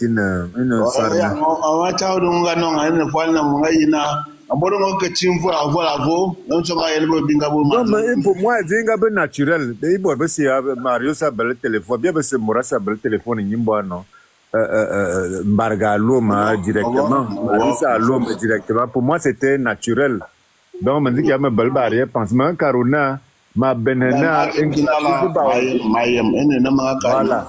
une sarna awa chawdo ngano ngane fa na ngayina abodo ngo chimfu avola vo non so ga yelbo binga bo non mais pour moi dinga be naturel de bo be si Mario sa bel téléphone bien be se mora sa bel téléphone nyimbo non Mbarga l'homme directement, ça l'homme directement. Pour moi, c'était naturel. Donc, on me dit qu'il y a une belle barrière. Pensement, Karuna, ma benena, voilà.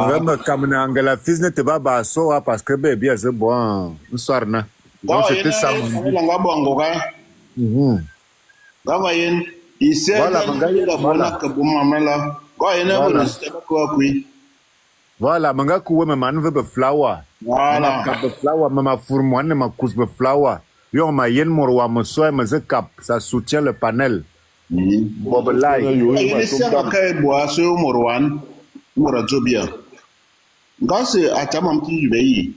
Même comme Angela fils ne te va pas soa parce que bébé, c'est bon. Une soirée. Donc, c'était ça. Voilà, manga kuwe me man veut flower. Voilà. Flower, mama fourmoine, ma couche de flower. Yo ma yen morwa mosoe me ze cap, ça soutient le panel. Bob Lai. Il s'est encore boire sur Morwan, Morazobia. Grâce à ta maman qui veille.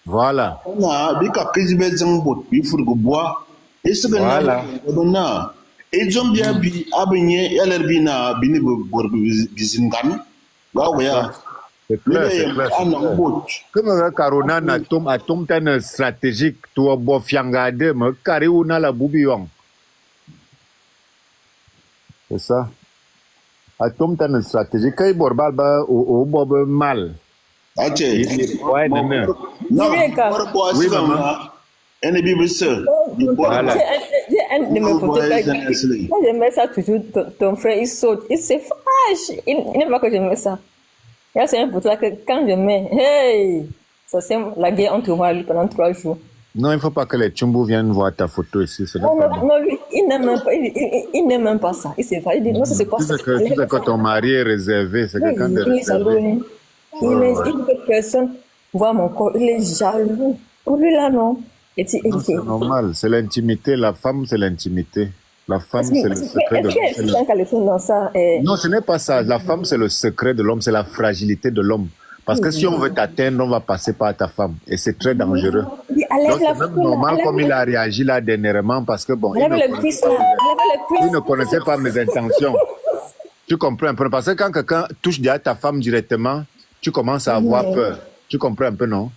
Voilà. On a des cas qui se mettent en bout, il faut que boire. Et ce que nous avons, et ont bien bi abigné, et l'air bina, bini bizingan. C'est clair, c'est clair. Comme Karuna na atom ten stratégique, toi bof yangade, me Kariuna la boubillon. C'est ça. Atom ten stratégique, kay borbal ba au bob mal. Ok. Ouais, non. Oui, maman. Un bibis seul. Voilà. J'aimais ça toujours. Ton frère, il saute. Il se fâche. Il n'aime pas que j'aime ça. Là, c'est un photo que quand je mets, hey, ça c'est la guerre entre moi et lui pendant 3 jours. Non, il ne faut pas que les Tchumbo viennent voir ta photo ici. Non, lui, il n'aime même pas, il n'aime même pas ça. Il se fâche. Il dit, non, c'est quoi ça? Tu sais que ton mari est réservé. C'est quelqu'un de réservé. Il veut que personne voit mon corps. Il est jaloux. Pour lui, là, non. C'est normal. C'est l'intimité. La femme, c'est l'intimité. La femme, c'est le secret de l'homme. Non, ce n'est pas ça. La femme, c'est le secret de l'homme. C'est la fragilité de l'homme. Parce que si on veut t'atteindre, on va passer par ta femme. Et c'est très dangereux. Donc, c'est même normal comme il a réagi là dernièrement parce que bon, il ne connaissait pas mes intentions. Tu comprends un peu? Parce que quand quelqu'un touche déjà ta femme directement, tu commences à avoir peur. Tu comprends un peu, non?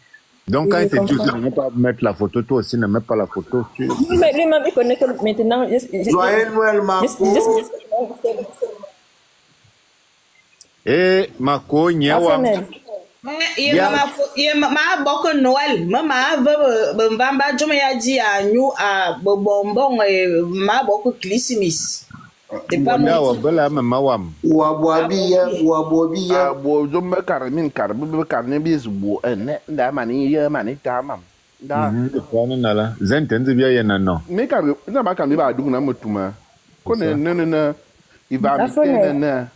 Donc, quand il te dit, tu ne peux pas mettre la photo, toi aussi ne mets pas la photo. Mais lui-même, il connaît que maintenant. Joyeux Noël, Marco. Et Marco, Nyawa. Ma boko Noël, maman veut bamba jomaya di a nous à bonbon et ma boko Christmas. C'est pas moi. Bela mamawam. Wabwabia. Bo jombe karamin karbu karne bis bo ne da mani ye mani tamam. Da. Kwana nala. Zentenzi bia ye nano. Me kar na ba kan ba dugna mutuma. Ko ne il va habiter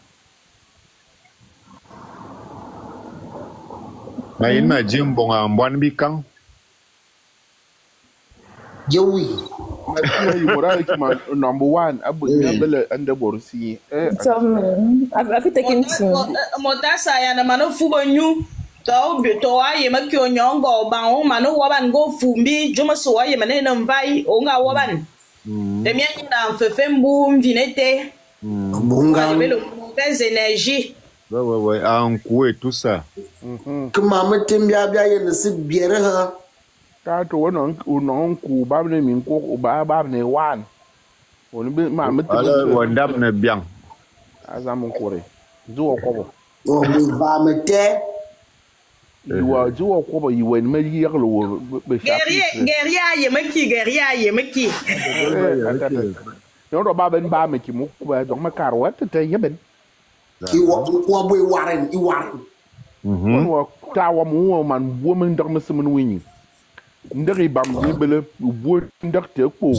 Mais il m'a dit bon en bon bikan. Joey. Number 1, abu bele ande borsi. Afi taking Motasa ya na mano fubo nyu. To aye ma kyo nyongo ba o mano waban go fumbi joma so aye mane na mbai o nga waban. De mia na fefembu mvinete. Bunga belo des énergies. Ouais, en coup et tout ça. Que maman timbia bia ye ne se biere ha. Ka to wonon ku ba ne min ko ba ne wan. Woni be ma meti. Alors wondam ne bien. Azam kore. Zo ko. O mi ba mete. Iwa zo ko yi wen me yi yaklo be shafi. Guerrier ye meki. No do ba ben ba meki mu ko ba donc ma karwa te yeben. Iwa boy waren. Wa tawa mu man bo men dak ma semen wini. Ndari bam ni bele bo ndak te ko.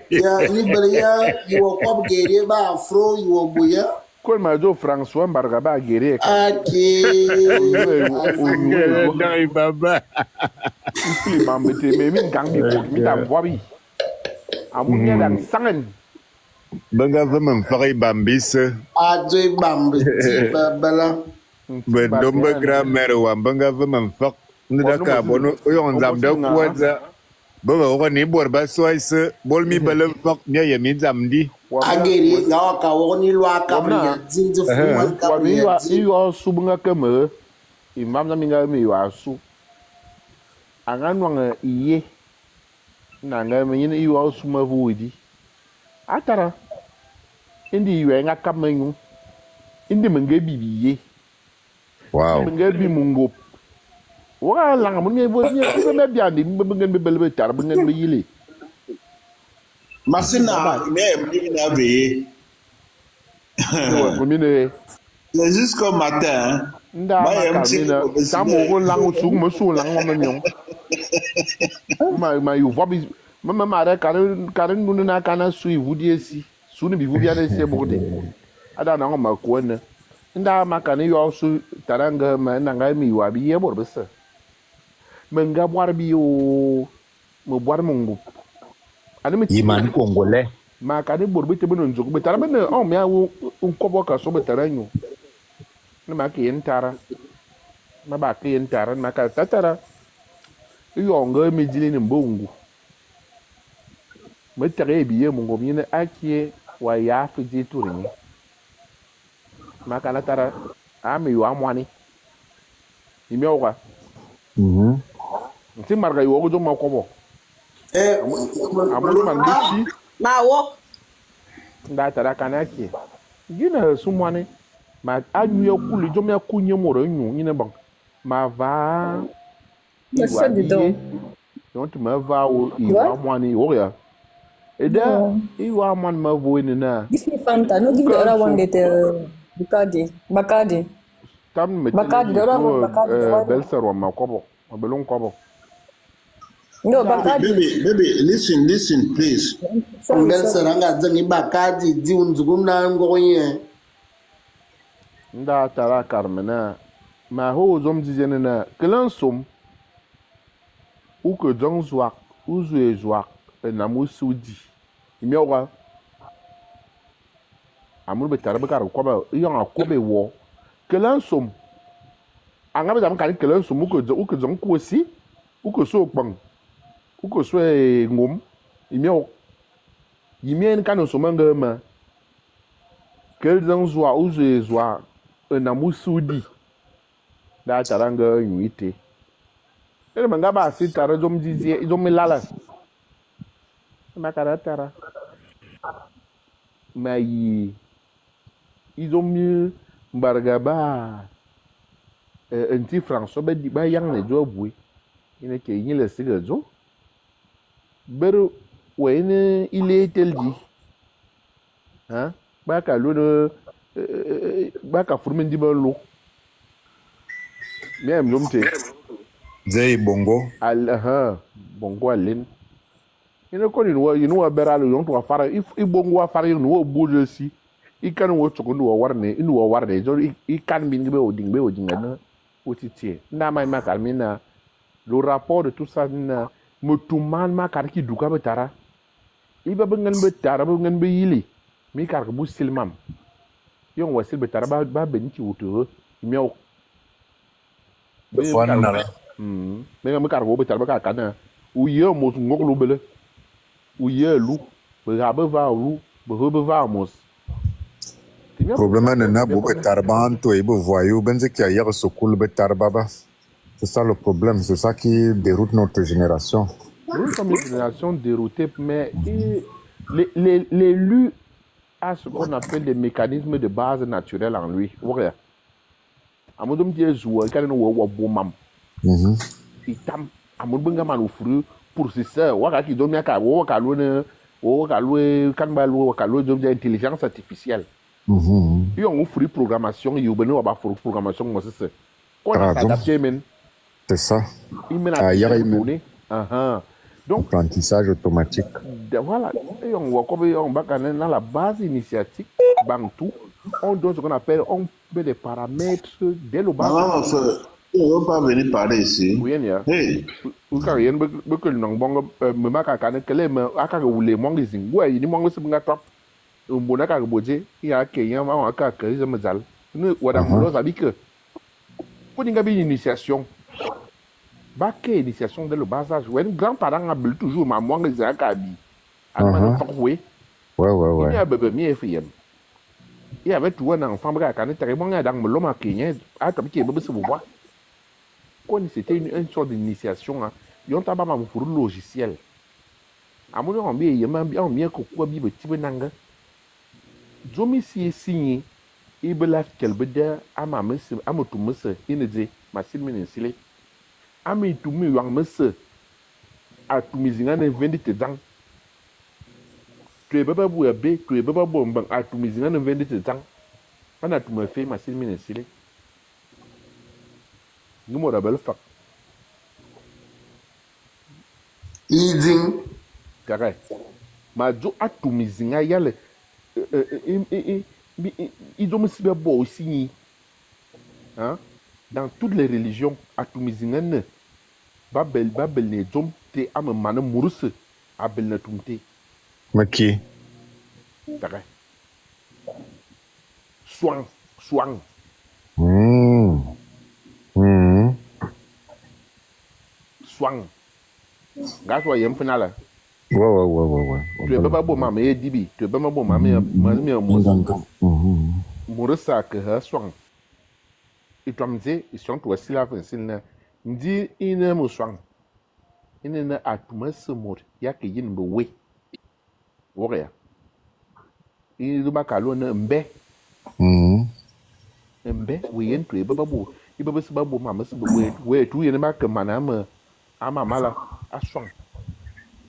Ya ni bele ya iwa ko gere ba afro iwa boya. Ko ma do François Mbarga ba gere. Ake. Ndari baba. Ipi bam te me min gang bi ko mi da bobi. Amunya dan sangen. Banga vraiment fari bambis. Adwe bambis bala. Ben dombe grand-mère wa banga vraiment fak. Ndaka bono yon zam da kwaza. Baba ko ni borba soise bol mi balam fak nya yemi zamdi. Ageri ngawa ka woni lwa ka bria zinzo fuman ka bria. Wa yo subunga keme. Imam na minga mi wa su. Anganwa iye. Nanga me yin yo suma vuidi. Atara indi yue nga kamenyu indi menge bibiye wow menge bi mungo wa la nga munye bo nye ko be biandi mbengen be belbe tar mbengen be yile Masina me na ve c'est jusqu'au matin nda ma kamina samo ko langu su mo su langu ma nyon ma yu vobi mama mare karen nunu na kana su iwudi esi su ni bivu bia na se bode ada na ma ko ne nda ma kana yo su taranga ma na ga mi wa bi ye bor bese menga bwar bi o me boire mon goût. Iman congolais. Ma kadi borbe te beno nzoku betara bene o me awu unkobo ka so betara nyu. Na ma ke yentara. Ma ba ke yentara ma ka tatara. Iyo ngo me jili ni mbongu. Me tere biye mungo mine akie wa ya fiji turini. Ma kana tara ami yo amwani. Ime oka. Nti marga yo go ma kobo. Amulu man bichi. Ma walk. Nda tara kanaki. Gina sumwane. Ma anyu ya kuli jom ya kunye moro nyu nyine bang. Ma va. Ça dedans. Donc tu me va au iwa mwani oria. Eda iwa mwan ma vo na. Give me Fanta. No give the other one that Bacardi. Tam me Bacardi, the other one Bacardi. Belser wa makobo. Mabelon kobo. No, Bacardi. Baby, listen, please. Belser anga zangi Bacardi di unzuguna ngoye. Nda tara Carmena. Ma ho zom dizene na kelansom. Ou que John Zwak, ou Zoué Zwak, na Moussoudi. Il m'y aura. Amour betara bekar koba, yon a kobe wo. Kelansom. Angabe dam kan kelansom ou que John Kousi, ou que so bang. Ou que so ngom. Il m'y a. Il m'y a une canne au ma. Quel John Zwak ou Zoué Zwak, na Moussoudi. Da taranga yuite. Ele mangaba si tara jom dizie jom milala. Makara tara. Mai izom mbargaba anti François ba yang ne jobu. Ine ke yin le siga jo. Beru wene ile telji. Hein? Ba ka lo ba ka furmen di ba lo. Même jomte. Zay bongo. Bongo alin. Ina ko ni wa beralo yon to afara i bongo afara yon wo bojo si. I kan wo choko no warne inu wo warne jo I kan bin be oding na otiti. Na mai makalmina le rapport de tout ça na mutuman makar ki duka betara. I ba bengan betara bengan be yili. Mi kar bu silmam. Yon wasil betara ba benti wuto. Miao. Mais me cargo betal ba kana u ye mos ngoklu bele u ye lu be rabe va lu be rebe va mos problème na bu betarban to e bu voyou benze ki ayer sokul betarbaba c'est ça le problème c'est ça qui déroute notre génération nous sommes une génération déroutée mais l'élu a ce qu'on appelle des mécanismes de base naturels en lui ouais amodum die zuwa kan no wo bomam itam amod benga manu furu pour ça waka ki domia ka wo ka lo ne wo ka lo kan ba lo ka lo jom intelligence artificielle yon furu programmation yo beno ba furu programmation mo c'est qu'on a adapté men c'est ça donc apprentissage automatique voilà yon wo ko yon ba kan dans la base initiatique bantou on donne ce qu'on appelle on met des paramètres dès le bas. On ne va pas venir parler ici. Oui, hey. Vous avez rien que le nom me marque à canne que les me à quand vous les mangues zing. Ouais, il n'y manque ce que top. Un bon accord budget. Il y a quelqu'un va en cas que les hommes zal. Nous voilà nous savons que pour une gabi initiation. Baquet initiation dès le bas âge. When grand-parent a bu toujours ma mangue zakabi. Alors oui. Ouais. Il y a bébé mieux fait. Il y avait tout un enfant qui a été dans le loma Kenya, à qui est bébé se voir. Quand c'était une sorte d'initiation, ils ont tabac pour le logiciel. À mon avis, il y a bien que quoi bibe tibenanga. Jomi si signé, il belaf quel beda à ma messe, à mon tout messe, il ne dit, ma silmine silé. À mes tout me yang messe, à tout misingan et vendite dans. Tu es baba bou abe, tu es baba bon à tout misingan et vendite dans. On a tout me fait ma silmine silé. Nous m'aurons belle fac. Eating. Correct. Ma jo a tout misinga yale. Ils ont aussi beau aussi. Hein? Dans toutes les religions, à tout misinga ne. Babel ne jom te am man murse abel na tumte Maki. daga swang swang gas wa yem finala Ouais. tu baba bo mama e dibi tu baba bo mama mursa que ha swang itomze isong to wasila fansin na ndi ina mo swang ina na atmas mur yake yin bo we woria ini ba kalo na mbe we yen tu baba bo ibaba se babo mama se we tu yen ba ka mana ama mala aswang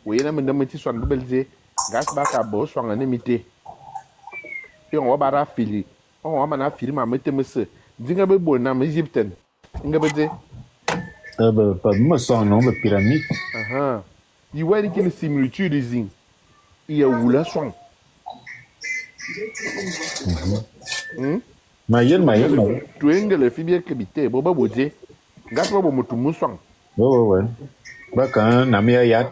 we yen na menti swang belze gas ba ka bo swang na mite yon wa bara fili on wa mana fili mama temese dinga be bo na Egypten nga be de Pas de son nom de pyramide. Il voit une similitude ici. Il y a où la swang. Mayen. Tu es le fibien qui habite, boba boje. Gaspa bo mutumu swang. Ouais. Baka namia yat.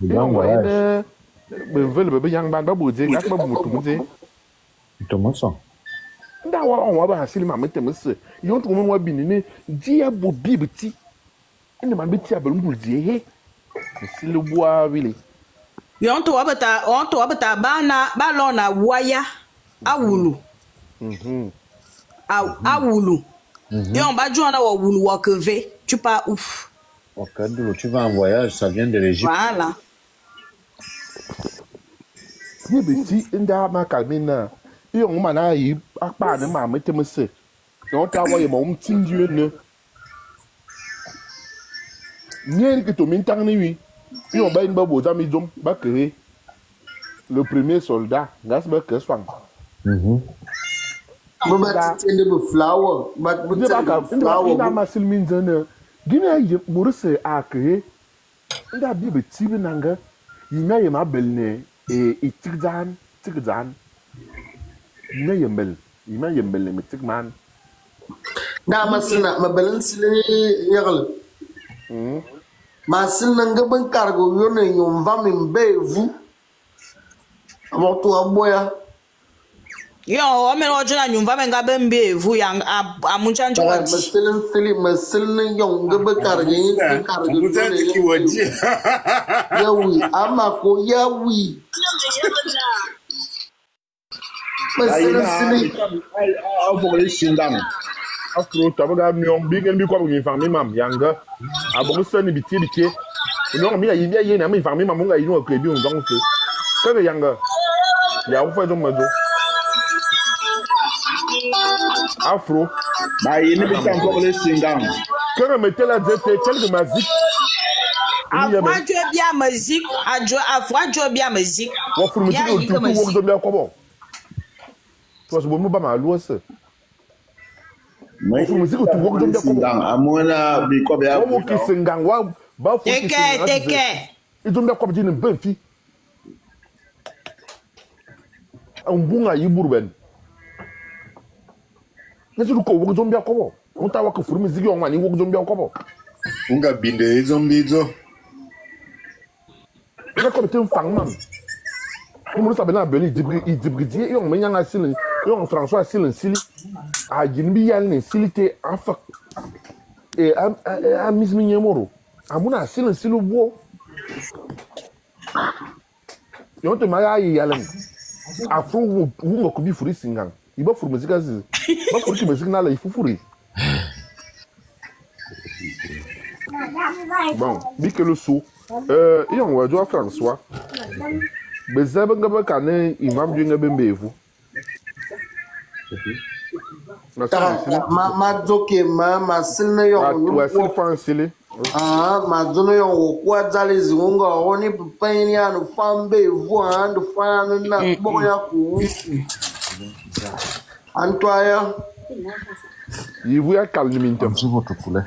Bon ouais. Ben bebe yang ban ba boje, gaspa bo mutumu je. Mutumu swang. Ndawa on wa ba hasili ma metemese. Yon tu mo wa binini, dia bo bibiti. Ina man biti abelumbu je he. Sile boa wili. On to abata ba lo na waya awulu. Awulu. Et on va jouer à Wulu Wakeve. Tu pars ouf. Tu vas en voyage, ça vient de l'Égypte. Voilà. Ni biti inda ma kalmina. Et on m'a eu à part de ma metemese. On t'a envoyé mon petit dieu ne. Ni que tu m'entends ni. Et on va une babo dans mes hommes, bakere. Le premier soldat, gas bakere swang. But in the flower, but flower. Ina masil minzana. Gina ye murse akre. Nda bibe tibi nanga. Yina ye mabelne e itigzan. Yina yembel me tigman. Na masina mabelen sile yagal. Masil nanga ban cargo yone yom va mbe vous. Amoto aboya. Yo, ome ojuna nyumva menga bembe vu yang amunjanjo wati. Masilin yong gaba karge yawi amako yawi. Masilin avole sindang. Afro tabaga mion bingen bi ko ngi fami mam yanga. Abo sani biti. No mi ya ye na mi fami mam nga yinu ko bi on dong fe. Kabe yanga. Ya u fa do mazo. Afro. Bah, il n'est pas encore les singam. Quand on mettait la zete, quelques musique. Afro bien musique, Afro bien musique. On fait musique tout le monde comment. Toi, je me bats ma loi ça. Mais on fait musique tout le monde comment. Amona bi ko be a. On qui singam wa ba fo. Teke. Ils ont bien comme dire une bonne fille. Un bon à Yiburben. Mais tu ko wo zombie akobo. On ta wa ko furu musique on wani wo zombie akobo. Unga binde zombie zo. Ina ko tem fang mam. Ko mo sabe na beli dibridi e on menya nga silin. E on François silin sili. A jinbi yal ne silite afa. E a mismi nyemoro. Amuna silin silu bo. Yo te maya yi yalan. Afro wo ngo bi furu singang. Iba furu musique aziz. Ba furu ki musique na la ifufuri. Bon, bike le sou. Et on va jouer François. Mais ça va pas caner imam du ngabembe vous. Ma zoke ma silna yo. Ouais, c'est français. Ma zono yo kwa zale zinga oni pupeni anu fambe vu andu fanu na boya ku. Antoya. Il vous a calmé C'est votre poulet.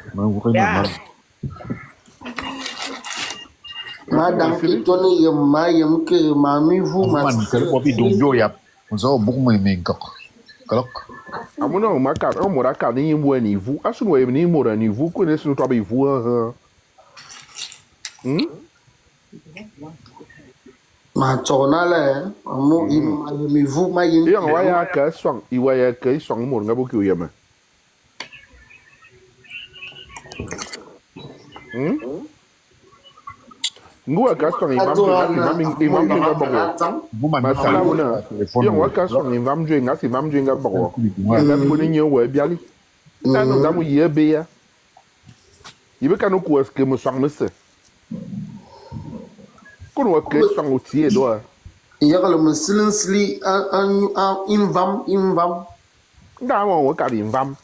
Madame Kitoni yem ke mami vous ma. Quel popi dombio yap. On a beaucoup moins kalok. Amuna o maka o moraka ni imbo ni vous. Asu no ni mora ni vous connaissez no trabalho vous. Ma chona le amu mi vu ma yin. Yang waya ka swang iwaya ka swang mo nga buki uyama. Ngua ka swang imam nga bago. Masala una. Yang waka swang imam jwe nga si imam jwe nga bago. Nga boni nyo wa biali. Tano damu yebe ya. Ibe kanu kuwa ske mo swang mese. Kono wa ke swang utie doa. Iya kalau mesilin sili invam. Nga wa ka invam.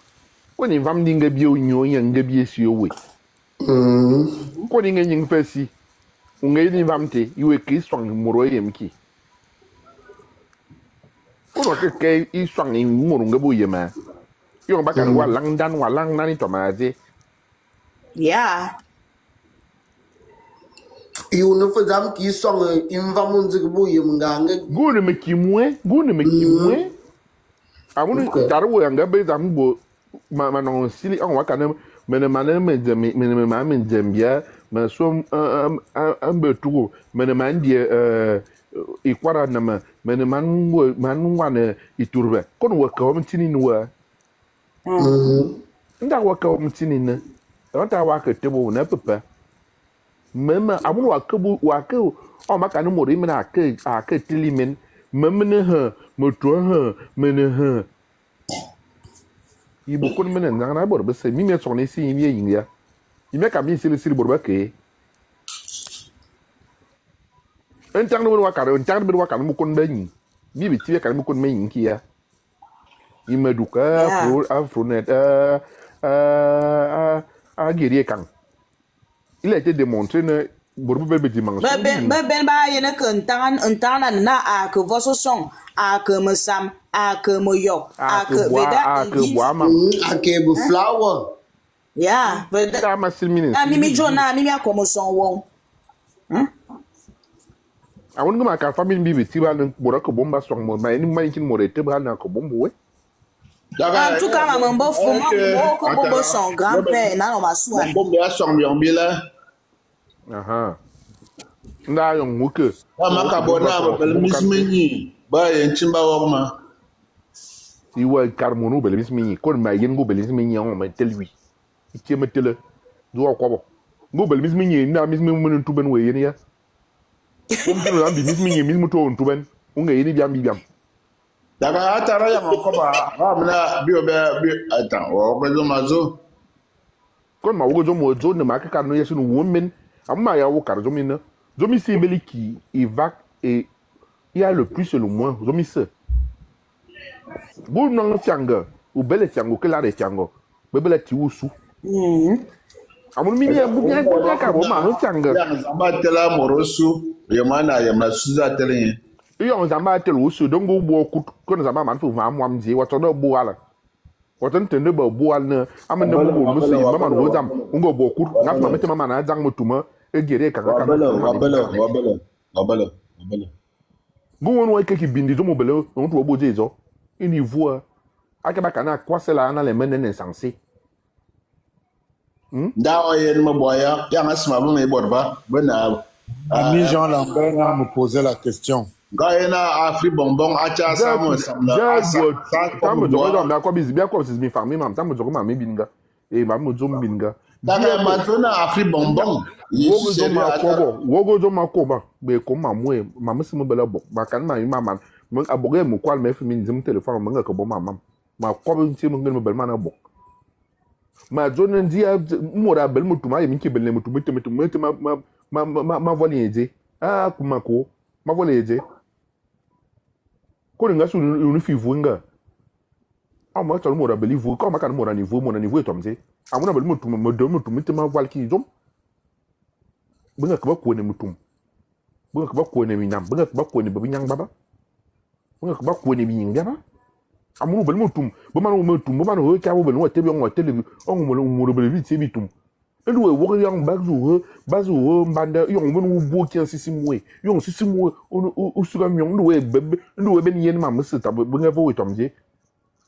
When invam dinga bio nyo nga bi esi owe. Ko ni ngin fesi. Unga ni invam te iwe ke swang moro yemki. Kono ke I swang ni moro nga bo yema. Yo ba kan wa lang nani to ma de. Yeah. You no for them ki song invam unze bo yemnga. Gune me kimwe. Amunu taru nga be zam bo ma no sili an waka na mene ma jambia ma so ambe tugo mene man die ikwara na mene man wana iturbe kono waka o mtini nuwa nda waka o mtini na wata waka tebo na pepe mema amunu waka o maka no mori mena aka tilimen memene ha moto ha mene ha ibu kon menen na bor be se mi me sone si mi yin ya ime ka mi sili bor ba ke entang no wa kare entang be wa kare mu kon ben mi bi ti ka mu kon men yin ki ya ime duka afronet guerrier kan il a été démontré ne bor be dimanche ben ba yene kan tan na a que vosso son a que me sam a que mo yo a que veda a que boama a que bu flower yeah veda ta masilmini a mimi jona mimi akomo son won a won ma ka famille bi ti ba nan bora ko bomba so mo ma ni ma kin mo rete ba na ko bombo we en tout cas maman bo fo mo ko bombo son grand-père na no masua bombo ya so mi on bi la aha nda yo nguke ma ka bona ba mismeni ba yen chimba wa ma iwa karmono bele mismeni kon ma yen go bele mismeni on ma telwi ti ma tele do ko bo go bele mismeni na mismeni mun tuben we yen ya kom tino ambi mismeni mismu to tuben unga yen biam daga atara ya ko ba amna bi atan o ko zo mazo kon ma wo zo mo zo ne ma ka no yesu no women amma ya wo kar zo mi na zo mi si beli qui évac et il y a le plus et le moins zo mi se bu no fianga u bele fiango ke la de fiango bebele ti wusu amun mi ya bu ka bo ma ho fianga ya zamba tela morosu yamana yamna suza tele iyo zamba tela wusu don go bo ku ko zamba man fu ma mwam je wato no bo ala wato ntende ba bo ala amana bo musu mama no zam ngo bo ku na ma mete mama na zang mutuma egere kaka wabala Gouon wa keki bindi zo mobile on to oboje zo ini voix akaba kana kwasela na le menen insensé da o yen ma boya ya ngasma bu me borba bana ami Jean Lambert a me posé la question gaena afri bonbon acha samu samla tamu zo do na ko bizi bia ko bizi mi farmi mam tamu zo ma me binga e ma mo zo binga daga matona afri bonbon wogo zo ma ko ba be ko ma mo e ma musimu bela bo ba kan ma mama mo aboge mo kwal me fimi ndim telephone mo ngaka bo mama ma ko bi nti mo ngel mo bel mana bo ma zo ndia mo ra bel mo tuma yemi ke bel mo tuma ma voli eje kuma ko ma voli eje ko nga su unu fi vuanga ma tolo mo ra bel vu ko ma kan mo ra niveau etomze amuna bel mo tuma mo do mo tuma ma voli ki zom bunga ka ba ko ne mutum bunga ka ba ko ne minam bunga ka ba ko ne babinyang baba bunga ka ba ko ne binyinga ba amunu bel mutum bo manu mutum bo manu ho ka bo bel no tebi on tele on mo bel bi tebi tum elu we wo yang bazu ho mbanda yon mo no bo ki sisi mwe yon sisi mwe o suga myon ndo we ben yen ma musita bunga vo wetomje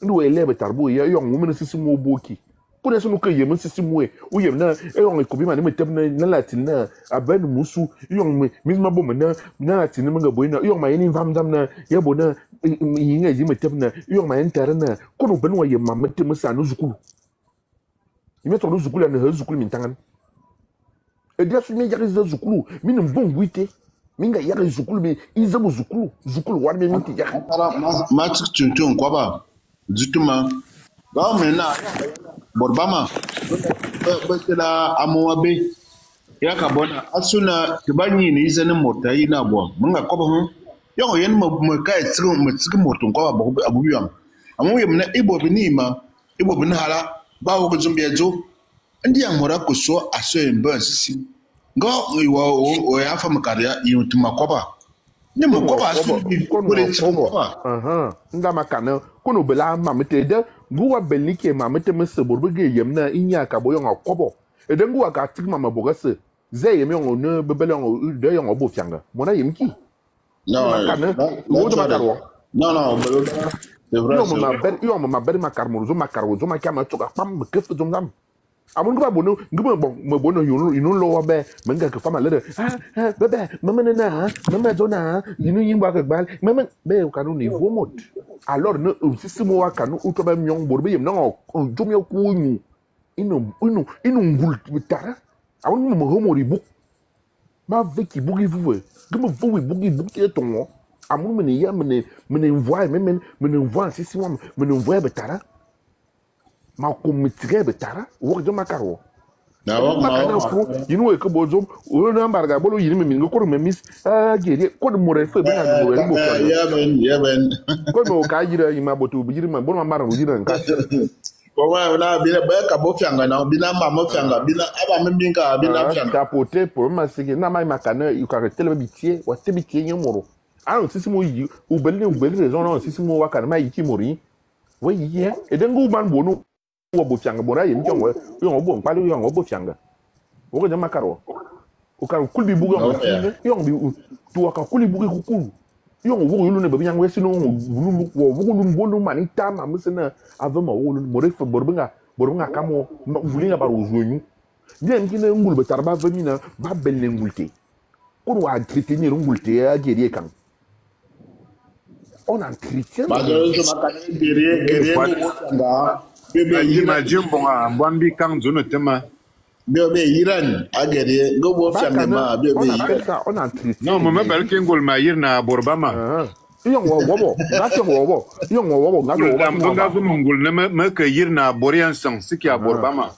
ndo we lebe tarbo ya yon mo no sisi mwe bo ki Kuna so no ka yem sisi mu e. O yem na e on ko bi ma ne metem na latin na aban musu. Yon me ma bo na latin ma ga boy na. Yon ma yin vam dam na ya bo na yin ga ji metem na. Yon ma yin tare na. Ko no ben wa yem ma metem sa no zukulu. Yime to no zukulu na ha zukulu min tangan. E dia su me yari za zukulu. Min bon wite. Minga yari zukulu me izabu zukulu war me minti yari. Ma tuntun kwa ba. Zutuma. Ba me na borbama ba amowabe ya ka bona asuna tibanyi ni zanin mota yi na bo mun ga koba hun yo yen mo kai tsikin motun ko abubuwan amma yem na ibo bini hala ba wo zumbe zo ndi ya mora ko so aso en ba sisi ngo o ya fa makariya yi tuma koba ni mo koba asu nda makana kono bela mamete de guwa belike mamete mse borbe yem na inya ka boyo ngakobo ede nguwa ka tik mama bogase ze yem yon ne bebele yon de yon obo fianga mona yem ki no c'est vrai yo mama ber makarmuzo makama toka pam kef dum amun gba bono ngba bon mo bono yunu lo be menga ka fama lede bebe mama na mama zona yinu yimba ka gbal mama be ka no niveau mot alors ne sisimo wa kanu utoba myong borbe yem na jomya kunyu inu ngul bitara amun mo homori buk ma veki bugi vuwe gma vuwe bugi etonwo amun mene ya mene envoie mene envoie sisimo mene envoie bitara ma komitire betara wo jo makaro na wo ma yinu e ko bozo o na mbarga bolo yini me mingo ko me mis gere ko mo re fe bana mo re mo ko ya ben ko mo ka jira yima botu bi jira ma bolo mara ro jira nka ko wa na bi ba ka bo fianga na bi na ma mo fianga bi na aba me binka bi na fianga ka pote pour ma sigi na mai makana yu ka tele bitie wa te bitie nyomoro anu sisi mo yi u beli raison na sisi mo wa kana mai ki mori we yi e dengu ban bonu wo bo fianga bona yem jongo yo bo mpali yo bo fianga wo ko jama karo o ka kulbi bugo yo bi tu ka kulbi bugo kukulu yo wo yulu ne be nyang wesi no wo bolu mani tama musena avema wo mo re fo borbinga kamo vulinga baro zonyu bien kine ngul be tarba vemina ba belle ngulte ko wa entretenir ngulte a gerie kan on entretient ba je makane gerie nganga bebe imagine bonga mbambi kan zono tema bebe Iran agere go bo fianga ma bebe on entretient non mo mabel kengol ma yirna borbama yo wo gato wo nga zo mongol ne me ka yirna borian sang siki a borbama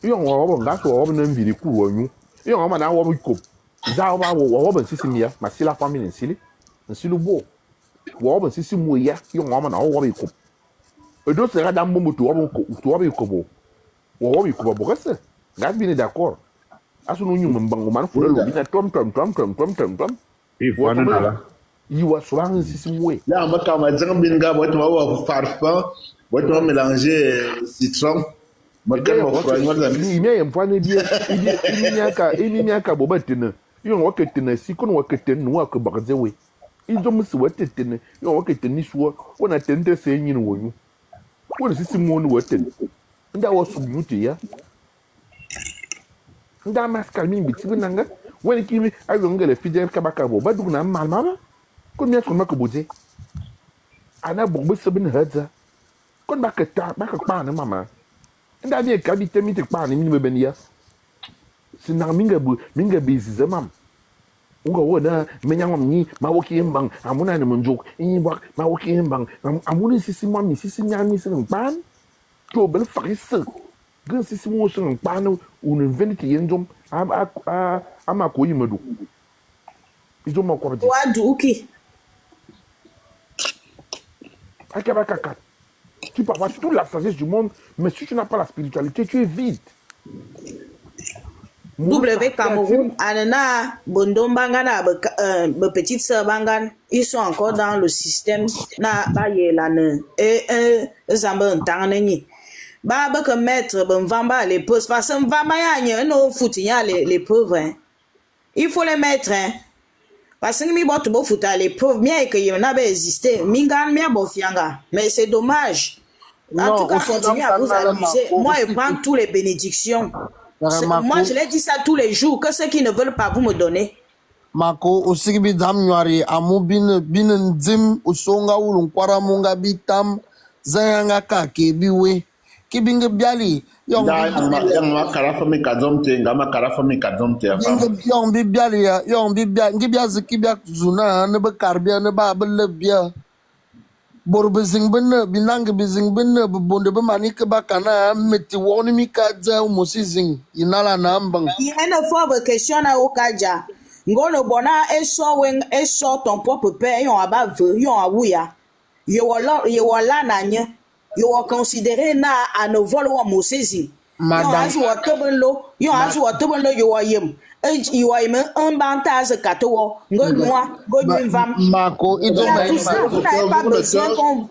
yo wo gato wo na mbiri ku wonyu yo ma na wo ko za wo ben sisimia ma sila family nsili bo wo ben sisimu ya yo ma na wo ko edo sera dans mon moto tu vas ko bo reste gas bien d'accord asu no nyum mbango man fo lo bina tom il faut na yi wa soan sisimwe ya maka ma zang bin ga boto wa parfum boto mélanger citron maka mo fro ngol ni me em fane dia ini nyaka bo batina yo wa ketina si kono wa ketina wa ko bagzewe izo musi wa tetina yo wa ketini suwa wona tente se nyin wonyu wona sisi mo no waten nda wo submuti ya nda maskal min biti nanga woni kimi ayo ngale fidel kabaka bo badu na mal mama ko mi ko mako boje ana bo bo sabin hadza ko baka pa na mama nda bi ka bi temite pa ni mi be ya sina minga bizi zamam uga wona menyangom ni mawoki mbang amuna ne munjuk inbak mawoki mbang amuna sisi mami sisi nyami sin ban to bel faris gan sisi mo sin ban un veniti yendom ama ko yimadu izo ma ko wa duki akaba kaka tu peux avoir toute la sagesse du monde mais si tu n'as pas la spiritualité tu es vide. W Cameroun, Anana, Bondombangana, petite sœur Bangan, ils sont encore dans le système. Na baye lane et zamban tanani. Baba que mettre ben vamba les pauvres parce que vamba ya no foutia les pauvres. Il faut les mettre parce que mi botu bo fouta les pauvres bien que y en a existé. Mingan mia bo fianga. Mais c'est dommage. En tout cas, continuez à vous amuser. Moi, je prends toutes les bénédictions. Moi, je l'ai dit ça tous les jours, que ceux qui ne veulent pas, vous me donnez. Mako aussi bi dam nyari amu bin dim usonga ulun kwara munga bitam zayanga ka ke biwe kibinge biali yang ma karafa mi kadzomte ngama karafa mi kadzomte yang bi biali ya yang bi biali ngibia zikibia zuna ne be karbia ne ba belebia bor bezing benne binang bezing benne bonde be manike bakana meti woni mi kadza musizing inala nambang il y a une fois question na okaja ngono bona eso ton propre père yon aba ve yon awuya yo wala nanye yo considérer na anovolo wa musizing yon azu watobelo yo wayem you are un bantage katowo ngonwa gonvam mako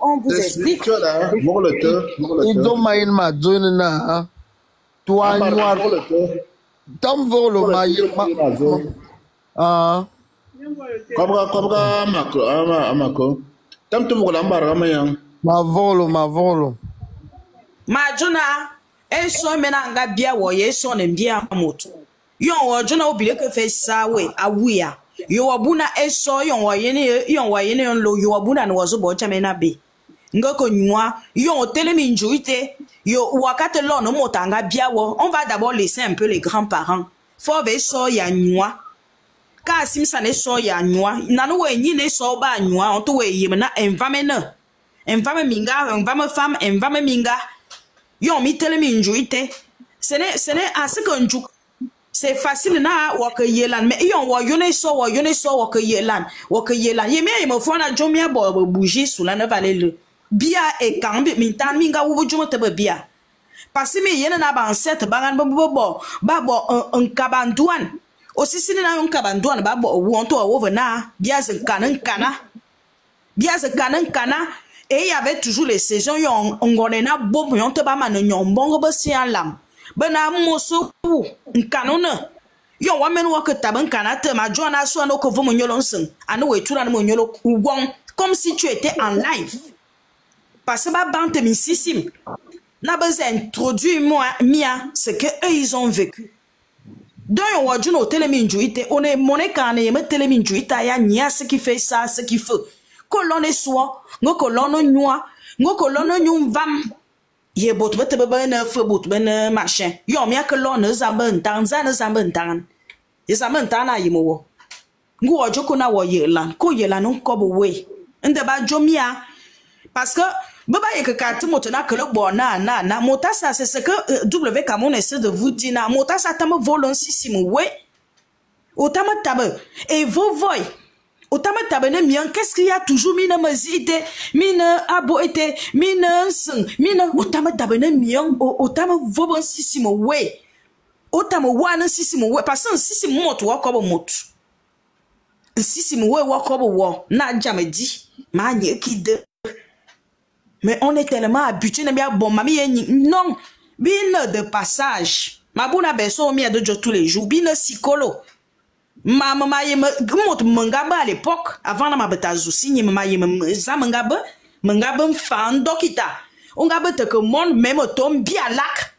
on vous explique idoma in ma zone na toi noir tam volo ma Kobra mako tam tum ko lambar mayan ma volo ma jona eso mena nga bia wo yeso ne bia moto yon wo jona obile ke fe sawe awuya yo wabuna eso yon wa yene lo yo wabuna no wazo bo chamena be ngoko nywa yon telemi njuite yo wakate lo no motanga bia wo on va d'abord laisser un peu les grands-parents fo be so ya nywa ka simsa ne so ya nywa nanu we nyi ne so ba nywa on to we yim na envame minga yon mi telemi njuite ce n'est à ce que njuk c'est facile na waka yelan mais yon wa yone so waka yelan yeme mo fona jomia bo bouger sous la ne valait le bia e kambi mintan minga wubu jumo te bia parce que yene na ba ancêtre bangan bo un kabanduan aussi sine na un kabanduan ba bo wonto wo na bia ze kanan kana et il y avait toujours les saisons yon ngonena bom yon te ba man nyombongo ba sialam bana moso nkanona yo wa menu wa ke taban kanate ma jona so no ko vomo nyolo nsen anu we tura no nyolo ugon comme si tu étais en live parce que ba bante mi sisim na besoin introduire moi mia ce que eux ils ont vécu donc yo wa juno telemi njuite on est moné kana yeme telemi njuite ya nya ce qui fait ça ce qui fait kolone so ngokolono nyua ngokolono nyum vam ye bot bete bebe ne fe bot bene machin yo mia ke lo ne zamben tan ye zamben tan na yimo ngu ojo ko na wo yelan ko yelan ko bo we inde ba jomia parce que baba ye ke carte moto na ke le bo na mota ça c'est ce que W Camon essaie de vous dire na mota ça tamo volonsissimo we otama tabe et vos voix otama tabene mian qu'est-ce qu'il y a toujours mine mazite mine abo ete mine sing mine otama tabene mian otama vobon sisimo we otama wana sisimo we parce que sisimo moto wakobo moto sisimo we wakobo wo na jamedi ma nyekide mais on est tellement habitué na bien bon mami non bine de passage mabuna beso mi de tous les jours bine sikolo Mama yema gmot mangaba à l'époque avant ma betazu signé mama yema za mangaba fan dokita on gabe te que monde même tombe bien lac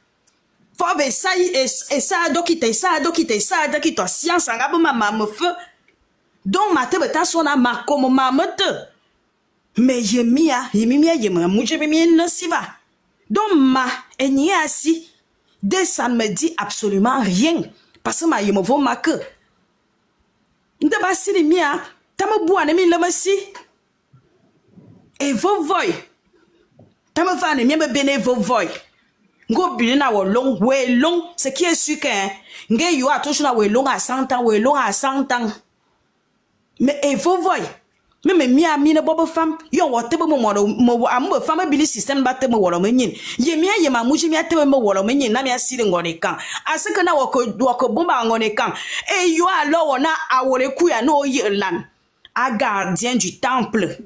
faut be ça et ça dokita science ngaba mama me feu donc ma te beta sona ma comme mama te mais yemia yema muje mi nasiba donc ma eni asi de ça ne me dit absolument rien parce que ma yema vo ma que ndaba sini mia tama buane mi lamasi e vo voy tama vane mi be bene vo voy ngo bini na wo long ce qui est sûr que nge yo attention na we long à 100 ans mais e vo voy même mia mi ne bobo fam yo wo tebe mo am fam bili system ba tebe wo lo menyin ye mia ye ma muji mia tebe mo wo lo menyin na mia sire ngone kan asika na wo ko bomba ngone kan e yo alo wona awore ku ya no yelan a gardien du temple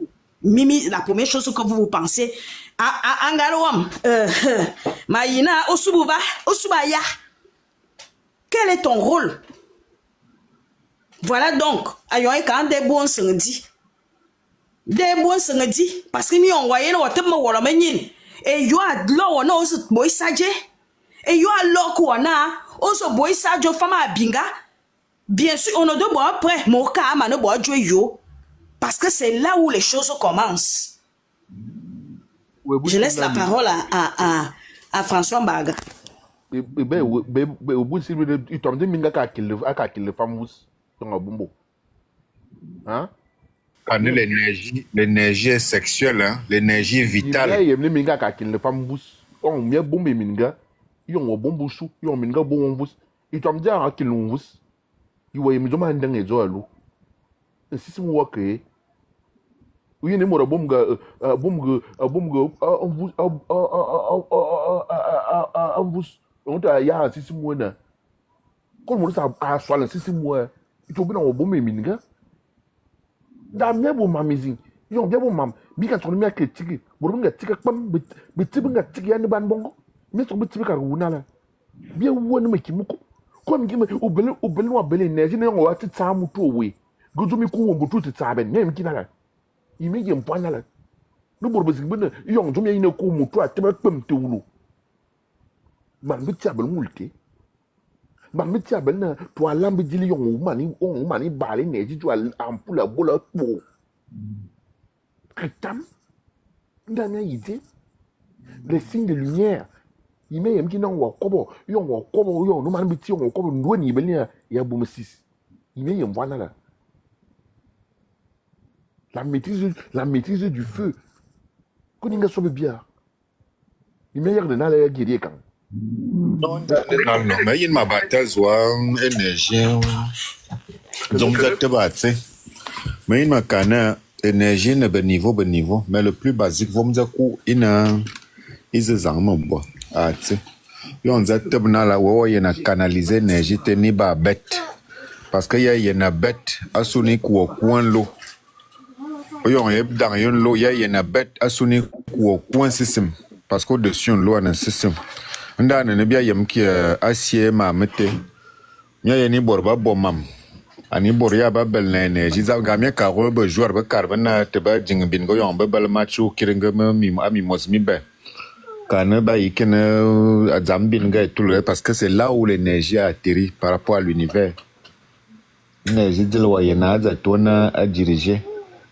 mimi la première chose que vous pensez angarom maïna osubaya quel est ton rôle? Voilà donc ayon quand des bons se dit des bons se dit parce que mi on voyait no tebe mo wo lo menyin et yo a lo na oso boy saje et yo a lo ko na oso boy sajo fama binga. Bien sûr, on ne doit pas après mon cas mano boy yo parce que c'est là où les choses commencent. Je laisse la parole à François Mbaga. L'énergie est sexuelle, hein? L'énergie vitale. Oui, ne mora bomga on ta ya sisi mwana kon mo sa aswala sisi mwa ito bi na wo bombe minga da me bo mamizi yo be bo mam bi ka tonu me ka tiki bo nga tika pam bi tibi nga tiki ya ni ban bongo me to bi tibi ka wuna la bi wo ne meki muko ko mi gime obele wa bele ne je ne wo ati tamu to we gozo mi ku wo mbutu ti tabe ne mi kinala imege mpanya la no borbo zigbena yong jomya ine ko mutu atebe pem tewulo man bi tiabel mulke man bi tiabel na to alambe dili yong mani bale ne ji to ampula bola po katam ndana yite les signes de lumière ime yem ki na wa kobo yong no man bi ti yong kobo ndo ni belia ya bomesis ime yem wana la. La maîtrise du feu. Qu'on y a sauvé bien. Il meilleur de n'aller guérir quand. Non, mais il y a une bataille, énergie. Donc, vous êtes battu. Mais il y a une énergie, ben niveau. Mais le plus basique, vous me dites qu'il y a une on a canalisé l'énergie, il y a une bête. Parce qu'il y a une bête, à sonner quoi, coin l'eau. Yon yeb dans yon lo ya yena bet asuni ko coin système parce que dessus l'eau un système nda ne bia yem ki asie ma mete nya yeni borba bomam ani bor ya ba bel na energie za ga me ka ro ba joueur ba kar na te ba jing bin go yon ba bel matchu kiringa mi ami mosmi be kana ba ikene azambin ga tout le parce que c'est là où l'énergie a atterri par rapport à l'univers l'énergie de lo yena za tona a diriger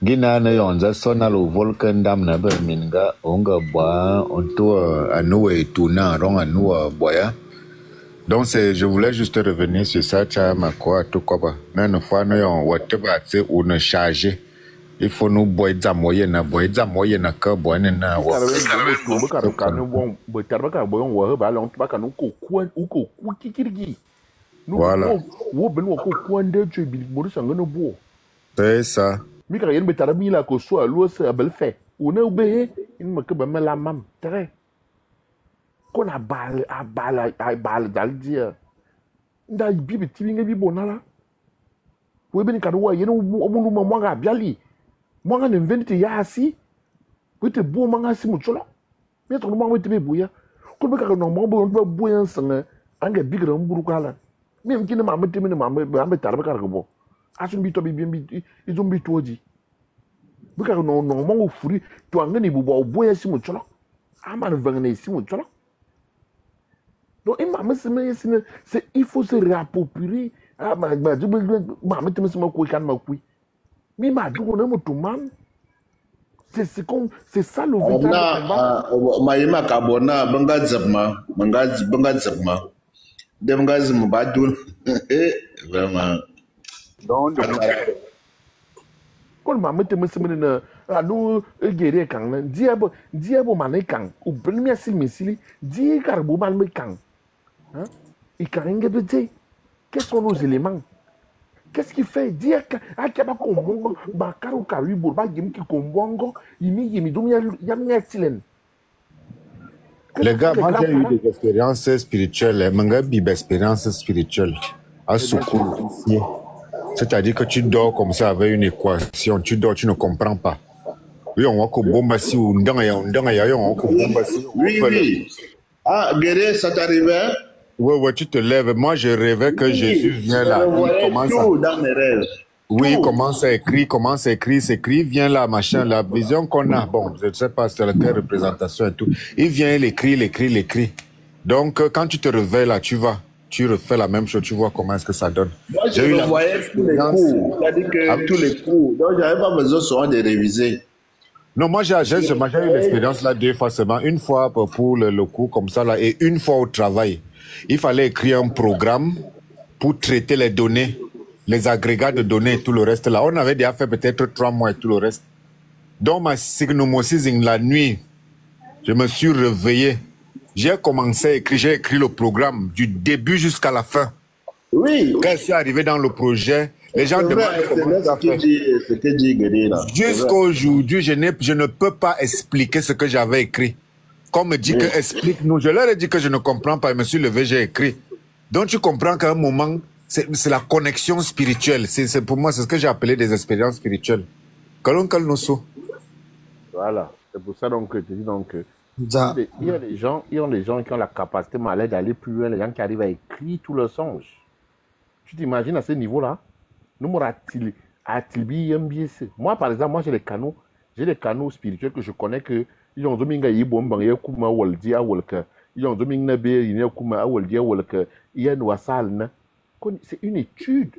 Gina na yonza sona lo volcan dam na be minga onga boa onto anoue tuna rong anoua boya. Donc je voulais juste revenir sur ça cha makwa to koba. Na no fa no yon whatever c'est ou ne charger. Il faut nous boy za moye na ka boy na wa. Voilà. C'est ça. Mika yen betara mi la ko so alu se abel fe one ube in me ke ba mela mam tere ko na bal dal dia nda bibi tibi bi bonala we be ni ka do wa yen omunu mo nga biali mo nga ne invente ya asi we te bo mo nga si mu cholo me to mo we te be buya ko be ka no mo bo buya sanga anga bigra mburu kala me mkine ma mete me ma be tar be ka ko asun bi to bi izum bi toji buka no mango furi to angani bu bo boya si mu cholo ama no vangana si mu cholo donc c'est il faut se réapproprier ma mete me ko kan ma kui mi ma du na mutu man c'est ça le véritable ma yima ka bona banga zabma de banga zmu ba du vraiment donc kon ma mete me na anu egere kan na diabo mane kan o premier mesili di karbo man me kan hein et karinge bete quels sont nos éléments qu'est-ce qu'il fait dire akaba kombongo ba karu karibo ba gim ki kombongo yimi dum ya metilen. Les gars, moi j'ai eu des expériences spirituelles, manga bib expérience spirituelle à Soukourou. C'est-à-dire que tu dors comme ça avec une équation, tu dors, tu ne comprends pas. Oui, on va que bomba si ou ndanga on va que bomba si. Oui. Ah, Guéré, ça t'arrivait? Ouais, tu te lèves. Moi, je rêvais que Jésus vient là. Je voyais tout dans mes rêves. Oui, Tout. comment c'est écrit, vient là, machin, la vision qu'on a, bon, je ne sais pas sur quelle représentation et tout, il vient, il écrit. Donc, quand tu te réveilles là, tu refais la même chose, tu vois comment est-ce que ça donne. Moi, je revoyais tous les cours, c'est-à-dire que tous les cours, donc j'avais pas besoin souvent de réviser. Non, moi j'ai eu l'expérience là 2 fois seulement, une fois pour le cours comme ça là, et une fois au travail. Il fallait écrire un programme pour traiter les données, les agrégats de données et tout le reste là. On avait déjà fait peut-être 3 mois et tout le reste. Donc ma signomosis la nuit, je me suis réveillé. J'ai commencé à écrire, j'ai écrit le programme du début jusqu'à la fin. Oui. Quand je suis arrivé dans le projet, les gens demandent comment ça fait. Jusqu'aujourd'hui, je ne peux pas expliquer ce que j'avais écrit. Quand on me dit que explique-nous, je leur ai dit que je ne comprends pas, je me suis levé, j'ai écrit. Donc tu comprends qu'à un moment, c'est la connexion spirituelle. C'est pour moi, c'est ce que j'ai appelé des expériences spirituelles. Voilà, c'est pour ça donc que je dis donc il y a des gens qui ont la capacité malade d'aller plus loin, les gens qui arrivent à écrire tous leurs songes. Tu t'imagines à ce niveau-là? Moi, par exemple, j'ai des canaux spirituels que je connais que ils ont dominga yibomba yakuma waldi awalka ils ont dominga be yakuma awaldi awalka yan wasal. C'est une étude.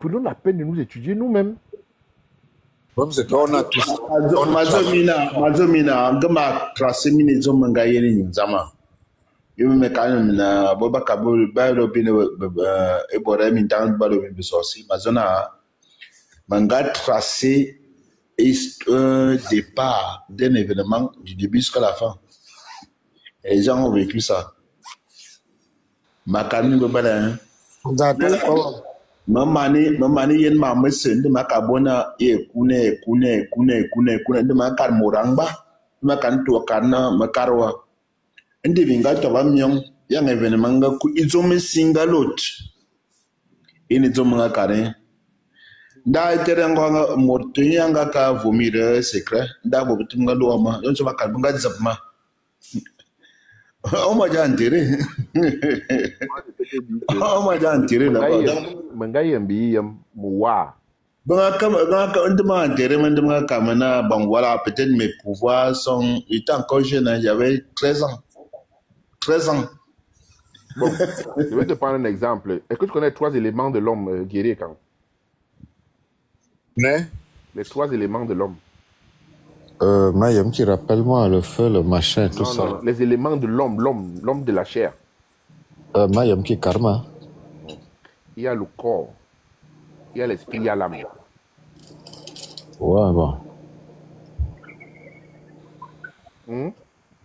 Prenons la peine de nous étudier nous-mêmes. Comme c'est toi, on a tous. Mazomina, gama tracé mine zomenga yeni nzama. Yo me kanyo na boba kabul ba lo bine ebore mi tan ba lo bine sosi. Mazona manga tracé un départ d'un événement du début jusqu'à la fin. Et les gens ont vécu ça. Makani bobala. Mamani yen mama sende makabona kune de makar morangba makan to kana makarwa ende binga to bamyon yang événement nga ku izome singalot ini zomunga kare nda terengo morto yanga ka vomir secret nda bo bitunga loma yonso makar bunga zapma on m'a déjà enterré. On m'a déjà enterré là-bas. Peut-être mes pouvoirs sont... J'étais encore jeune, j'avais 13 ans. 13 ans. Bon, je vais te prendre un exemple. Est-ce que tu connais 3 éléments de l'homme guerrier quand? Mais? Les 3 éléments de l'homme. Mayam qui rappelle-moi le feu, le machin, tout ça. Non, les éléments de l'homme de la chair. Mayam qui karma. Il y a le corps, il y a l'esprit, il y a l'âme. Ouais, bon.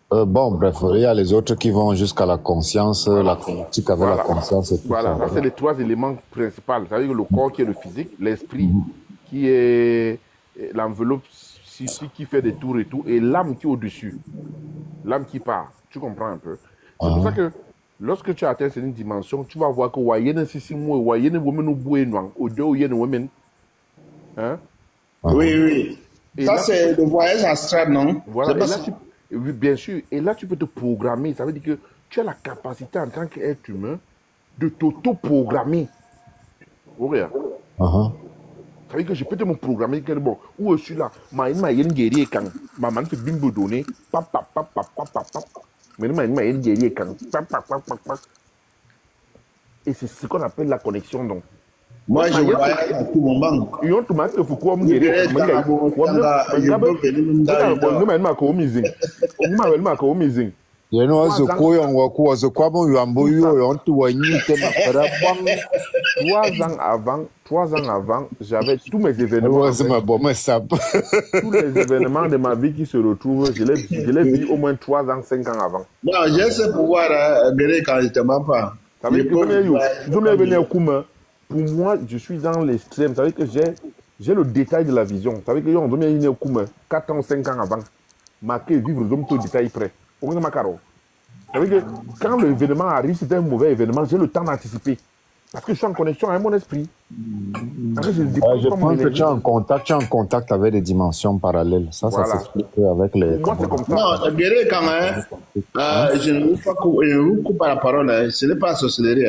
Bon, bref, il y a les autres qui vont jusqu'à la conscience, la politique avec la conscience et tout ça. Ça, c'est les 3 éléments principaux. C'est-à-dire que le corps qui est le physique, l'esprit qui est l'enveloppe qui fait des tours et tout, et l'âme qui est au-dessus, l'âme qui part, tu comprends un peu. C'est pour ça que lorsque tu atteins cette dimension, tu vas voir que oui, Ça, c'est le voyage astral, non? Voilà, oui, bien sûr. Et là, tu peux te programmer. Ça veut dire que tu as la capacité en tant qu'être humain de t'auto-programmer. Regarde. Ça veut dire que je peux te me programmer que bon, où je suis là, guerrier quand maman fait bimbo donné, mais guerrier quand et c'est ce qu'on appelle la connexion donc. Moi je vois à tout moment. Ils ont tout mal que pourquoi me guerrier You know, as a coyon or was a quabon, you ambo you on to a new 3 ans avant, j'avais tous mes événements. Tous les événements de ma vie qui se retrouvent, je l'ai vu au moins 3 ans, 5 ans avant. Non, j'ai ce pouvoir à guérir quand je ne te mens pas. Pour moi, je suis dans l'extrême. Ça veut dire que j'ai le détail de la vision. Ça veut dire que j'ai 4 ans, 5 ans avant. Marqué vivre le détail près. Ça veut dire que quand l'événement arrive, c'est un mauvais événement, j'ai le temps d'anticiper. Parce que je suis en connexion avec mon esprit. Je pense que tu es en contact avec des dimensions parallèles. Ça s'explique avec les... Moi, c'est comme ça. Non, Guéré, quand même, je ne vous coupe pas la parole. Ce n'est pas sorcellerie.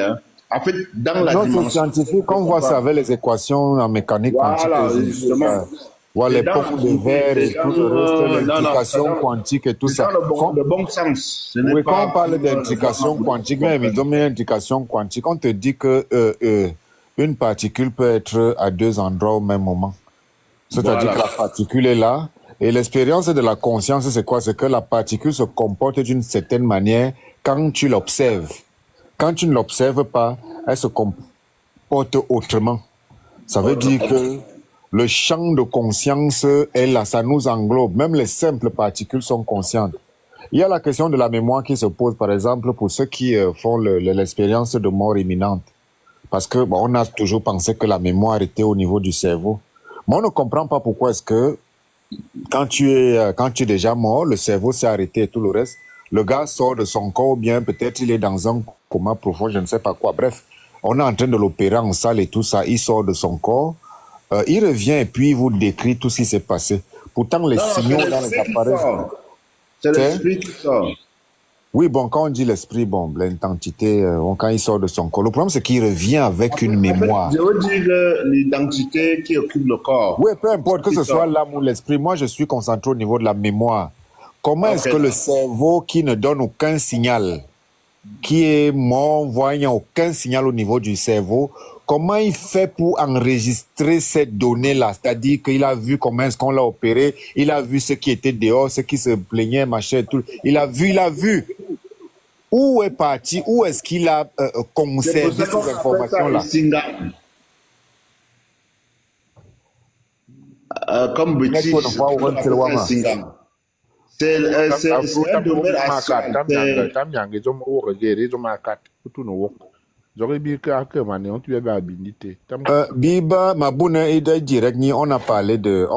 En fait, dans la Non, c'est dimension... scientifique. On voit ça avec les équations en mécanique quantique. Voilà, justement. Voilà, les pommes de verre et tout le reste, l'intrication quantique et tout ça. Dans le bon sens. Oui, quand on parle d'intrication quantique, même l'intrication quantique, on te dit que une particule peut être à deux endroits au même moment. C'est-à-dire que la particule est là. Et l'expérience de la conscience, c'est quoi? C'est que la particule se comporte d'une certaine manière quand tu l'observes. Quand tu ne l'observes pas, elle se comporte autrement. Ça veut dire que le champ de conscience est là, ça nous englobe. Même les simples particules sont conscientes. Il y a la question de la mémoire qui se pose, par exemple, pour ceux qui font l'expérience de mort imminente. Parce que on a toujours pensé que la mémoire était au niveau du cerveau. Mais on ne comprend pas pourquoi est-ce que quand tu es déjà mort, le cerveau s'est arrêté et tout le reste. Le gars sort de son corps, bien peut-être il est dans un coma profond, je ne sais pas quoi. Bref, on est en train de l'opérer en salle et tout ça. Il sort de son corps, il revient et puis il vous décrit tout ce qui s'est passé. Pourtant, les signaux dans les appareils... C'est l'esprit qui sort. Oui, bon, quand on dit l'esprit, bon, l'identité, quand il sort de son corps, le problème c'est qu'il revient avec une mémoire. Je veux dire l'identité qui occupe le corps. Oui, peu importe que ce soit l'âme ou l'esprit, moi je suis concentré au niveau de la mémoire. Comment est-ce que le cerveau qui ne donne aucun signal, qui est mort, voyant aucun signal au niveau du cerveau, comment il fait pour enregistrer cette donnée-là? C'est-à-dire qu'il a vu comment est-ce qu'on l'a opéré, il a vu ce qui était dehors, ce qui se plaignait, machin, tout. Il a vu. Où est parti, où est-ce qu'il a conservé ces informations-là? Comme British, c'est un domaine assez... Biba, on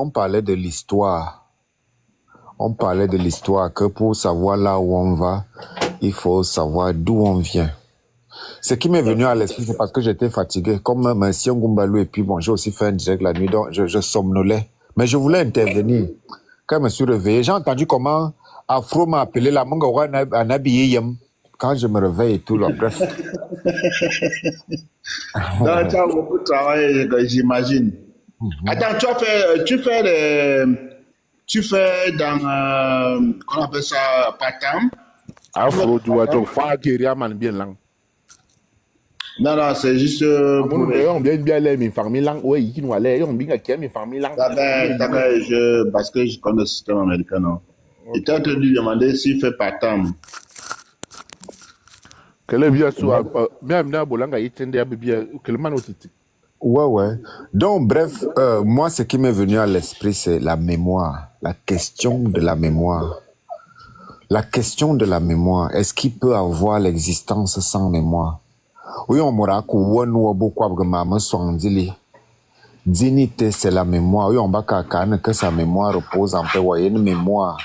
parlait de l'histoire. On parlait de l'histoire, que pour savoir là où on va, il faut savoir d'où on vient. Ce qui m'est venu à l'esprit, c'est parce que j'étais fatigué. Comme Monsieur Ngumbalou, et puis bon, j'ai aussi fait un direct la nuit, donc je somnolais. Mais je voulais intervenir. Quand je me suis réveillé, j'ai entendu comment Afro m'a appelé la Mongawa Anabiyem. Quand je me réveille et tout, là, bref. Non, tu as beaucoup de travail, j'imagine. Attends, tu fais dans, qu'on appelle ça, Patam? Afro, tu vois, tu fais guérir bien lang. Non, c'est juste pour les... On bien les mes familles lang, ouais, qui nous allait, on bien qui mes familles lang. Parce que je connais le système américain, non. Et tu as entendu demander s'il fait Patam. Quel est bien sûr, même dans Bolanga, il tendait à bien, quel man aussi. Ouais. Donc, bref, moi, ce qui m'est venu à l'esprit, c'est la mémoire. La question de la mémoire. La question de la mémoire. Est-ce qu'il peut avoir l'existence sans mémoire? Oui, on m'aura dignité, c'est la mémoire. Oui, on va que sa mémoire repose en paix. Voyez, une mémoire.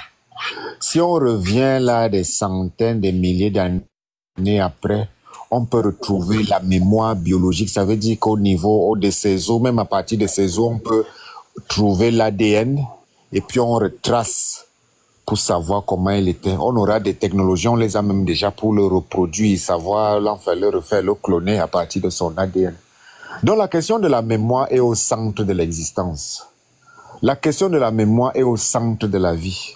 Si on revient là des centaines, des milliers d'années après, on peut retrouver la mémoire biologique. Ça veut dire qu'au niveau des ces os, même à partir de ces os, on peut trouver l'ADN et puis on retrace pour savoir comment il était. On aura des technologies, on les a même déjà pour le reproduire, savoir l'enfer, le refaire, le cloner à partir de son ADN. Donc la question de la mémoire est au centre de l'existence. La question de la mémoire est au centre de la vie.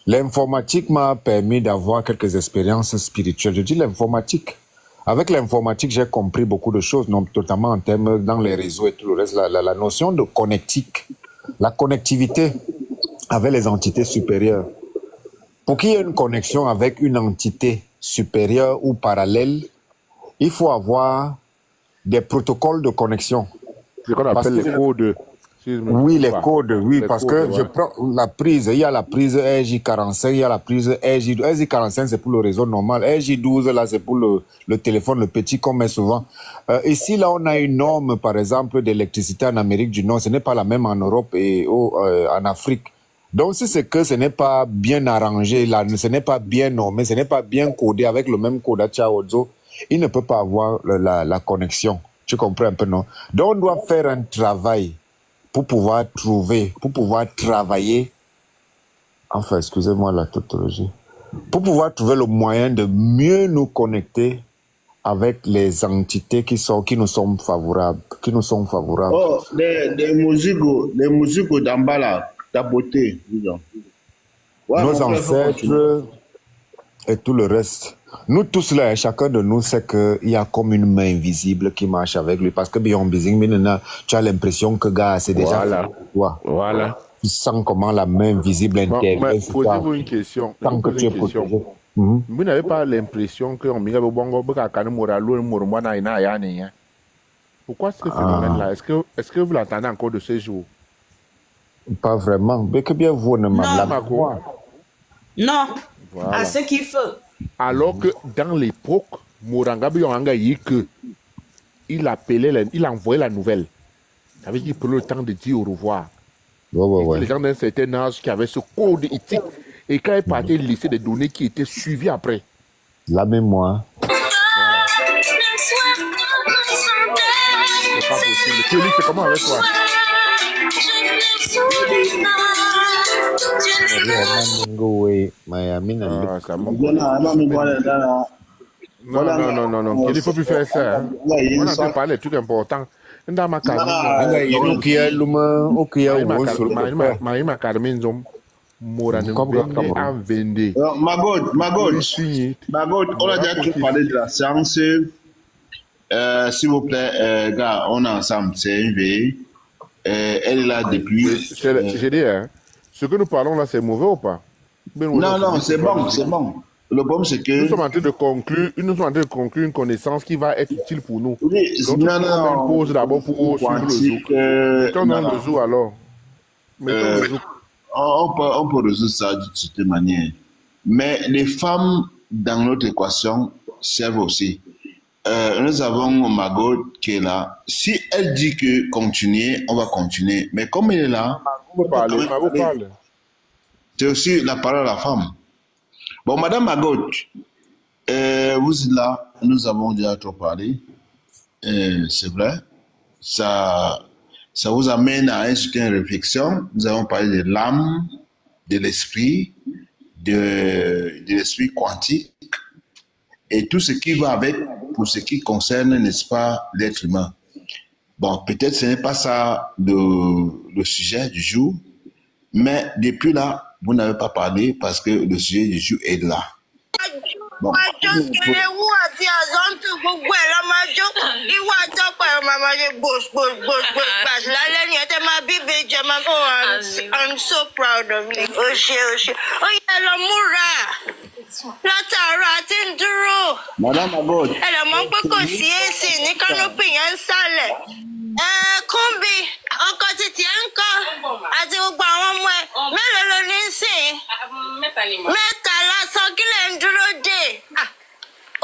L'informatique m'a permis d'avoir quelques expériences spirituelles. Je dis l'informatique. Avec l'informatique, j'ai compris beaucoup de choses, notamment en termes dans les réseaux et tout le reste. La notion de connectique, la connectivité avec les entités supérieures. Pour qu'il y ait une connexion avec une entité supérieure ou parallèle, il faut avoir des protocoles de connexion. C'est ce qu'on appelle les codes. Oui, les codes, oui, parce que je prends la prise, il y a la prise RJ45, il y a la prise RJ12. RJ45, c'est pour le réseau normal. RJ12, là, c'est pour le téléphone, le petit qu'on met souvent. Ici, là, on a une norme, par exemple, d'électricité en Amérique du Nord. Ce n'est pas la même en Europe et en Afrique. Donc, si c'est que ce n'est pas bien arrangé, là, ce n'est pas bien normé, ce n'est pas bien codé avec le même code à Tchaodzo, il ne peut pas avoir la connexion. Tu comprends un peu, non? Donc, on doit faire un travail pour pouvoir trouver, pour pouvoir travailler, enfin, excusez-moi la tautologie, pour pouvoir trouver le moyen de mieux nous connecter avec les entités qui nous sont favorables. Oh, des musiques d'Ambala, ta beauté, disons. Ouais, Nos ancêtres et tout le reste. Nous tous là, chacun de nous sait qu'il y a comme une main invisible qui marche avec lui. Parce que tu as l'impression que gars, c'est déjà Voilà. toi. Voilà. Tu sens comment la main invisible intervient. Posez-vous une question. Tant que tu es protégé. Vous n'avez pas l'impression que pourquoi ce phénomène-là? Est-ce que vous l'entendez encore de ces jours? Pas vraiment. Mais que bien vous ne m'avez pas. Non. Voilà. À ce qu'il faut. Alors que dans l'époque, Moranga Biyonga il appelait, il envoyait la nouvelle. Ça veut dire qu'il prenait le temps de dire au revoir. Ouais. Les gens d'un certain âge qui avaient ce code éthique. Et quand il partait, il laissait des données qui étaient suivies après. La mémoire. C'est pas possible. Kelly, c'est comment avec toi? Non. Kelly, il ne faut plus faire ça. Hein. On a pu parler de trucs importants. Magot, on a déjà tout parlé de la science. S'il vous plaît, gars, on est ensemble, c'est une veille. Elle est là depuis. J'ai dit, hein, ce que nous parlons là, c'est mauvais ou pas? Non, c'est bon, c'est bon. Le problème, c'est que. Nous sommes en train de conclure une connaissance qui va être utile pour nous. Oui, donc, on pose d'abord pour suivre le zoo. Mettons dans le zoo alors. On peut résoudre ça de cette manière. Mais les femmes dans notre équation servent aussi. Nous avons Margot qui est là. Si elle dit que continuer, on va continuer. Mais comme elle est là, Margot parle. C'est aussi la parole à la femme. Bon, Madame Margot, vous êtes là, nous avons déjà trop parlé. C'est vrai. Ça vous amène à une certaine réflexion. Nous avons parlé de l'âme, de l'esprit, de l'esprit quantique et tout ce qui va avec pour ce qui concerne, n'est-ce pas, l'être humain. Bon, peut-être ce n'est pas ça le sujet du jour, mais depuis là, vous n'avez pas parlé parce que le sujet du jour est là. Bon. I'm so proud of you. Látàárọ̀ àti ń dúró. Madame Margot. Ẹ lè mọ̀ pé kò sí èsì ní kánópì yẹn ń sálẹ̀. Kúnbi, ọkọ títí ẹ̀ ń kọ́ àti gbogbo àwọn ọmọ ẹ̀. Mélòó ló ní sìn? Mẹ́ta lásán kí lè ń dúró dè?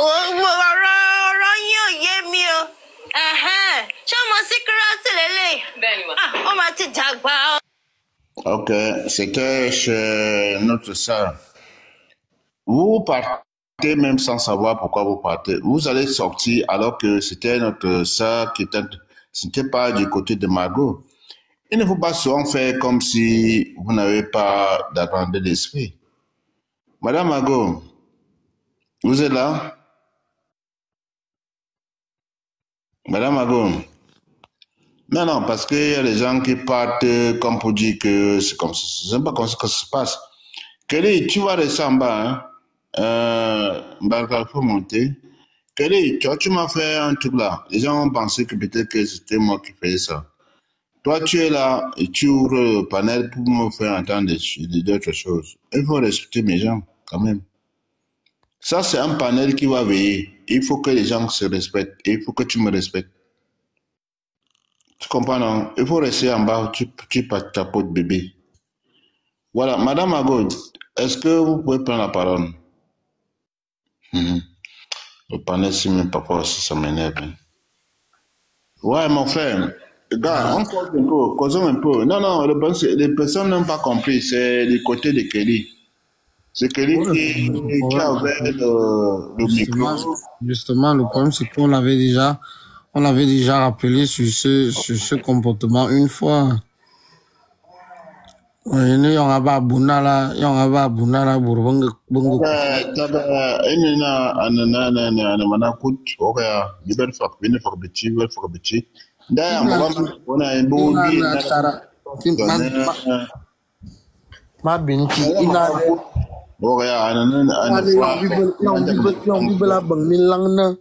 Ọ̀rọ̀ yín ò yé mi o. Ṣé ọmọ síkírátì lélẹ̀? Ó máa ti dàgbà. Ok, c'était chez notre sœur. Vous partez même sans savoir pourquoi vous partez. Vous allez sortir alors que c'était notre sœur qui était... Ce n'était pas du côté de Margot. Il ne faut pas souvent faire comme si vous n'avez pas d'attente d'esprit. Madame Margot, vous êtes là? Madame Margot? Non, parce qu'il y a des gens qui partent comme pour dire que c'est comme ça. Je ne sais pas comment ça se passe. Kelly, tu vas rester en bas, hein? Il faut monter. Kelly, tu m'as fait un truc là. Les gens ont pensé que peut-être que c'était moi qui faisais ça. Toi, tu es là et tu ouvres le panel pour me faire entendre d'autres choses. Il faut respecter mes gens, quand même. Ça, c'est un panel qui va veiller. Il faut que les gens se respectent. Et il faut que tu me respectes. Tu comprends, non? Il faut rester en bas, tu tapotes bébé. Voilà, Madame Margot, est-ce que vous pouvez prendre la parole? Le panel, si même pas ça m'énerve. Ouais, mon frère, gars, on cause un peu, causons un peu. Non, les personnes n'ont pas compris, c'est du côté de Kelly. C'est Kelly qui a ouvert le micro. Justement, le problème, c'est qu'on l'avait déjà rappelé sur ce comportement une fois. Ini yang apa bunala burbang bungu. Tada ini na ana mana kut oka gidan fak bin fak bici wel fak bici. Da yang bawa wana imbu di Ma binti ina oka ya ana yang bibela bang milang na.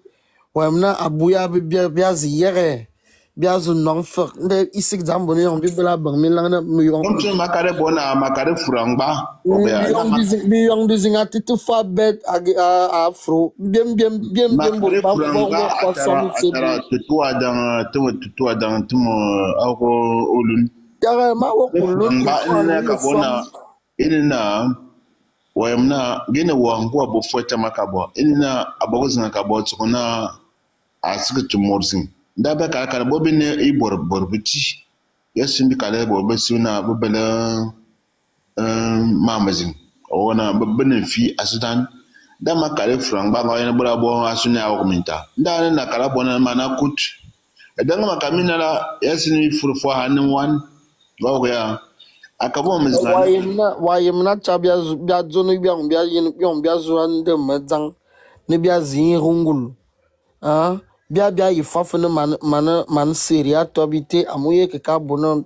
Wamna abuya biya ziyere. Biazu non fak nde isik zambo ne yang bibela bang milang na muyong. Komtu makare bona makare furangba. Yang dizingat itu fabet afro bien makare furangba atara tutua dan tumo ako ulun. Yara ma wo ulun ina ka bona ina wayamna gene wangu abo fota makabo ina abogozinga kabo tsona asike tumorsin. Dabe kala bobi ne ibor borbuti yasin bi kala bobi suna bobela mamazin ona bobene fi asudan da makale franga ba yana bura bo asuna ya komenta da na kala bona mana kut idan makamina la yasin furfo hanin wan ba ko ya akabo mazina wayemna chabia bia zonu bia yin bia zuan de mazang ne bia zin rungul bia ifafuna man seria tobite amuye ke ka bonon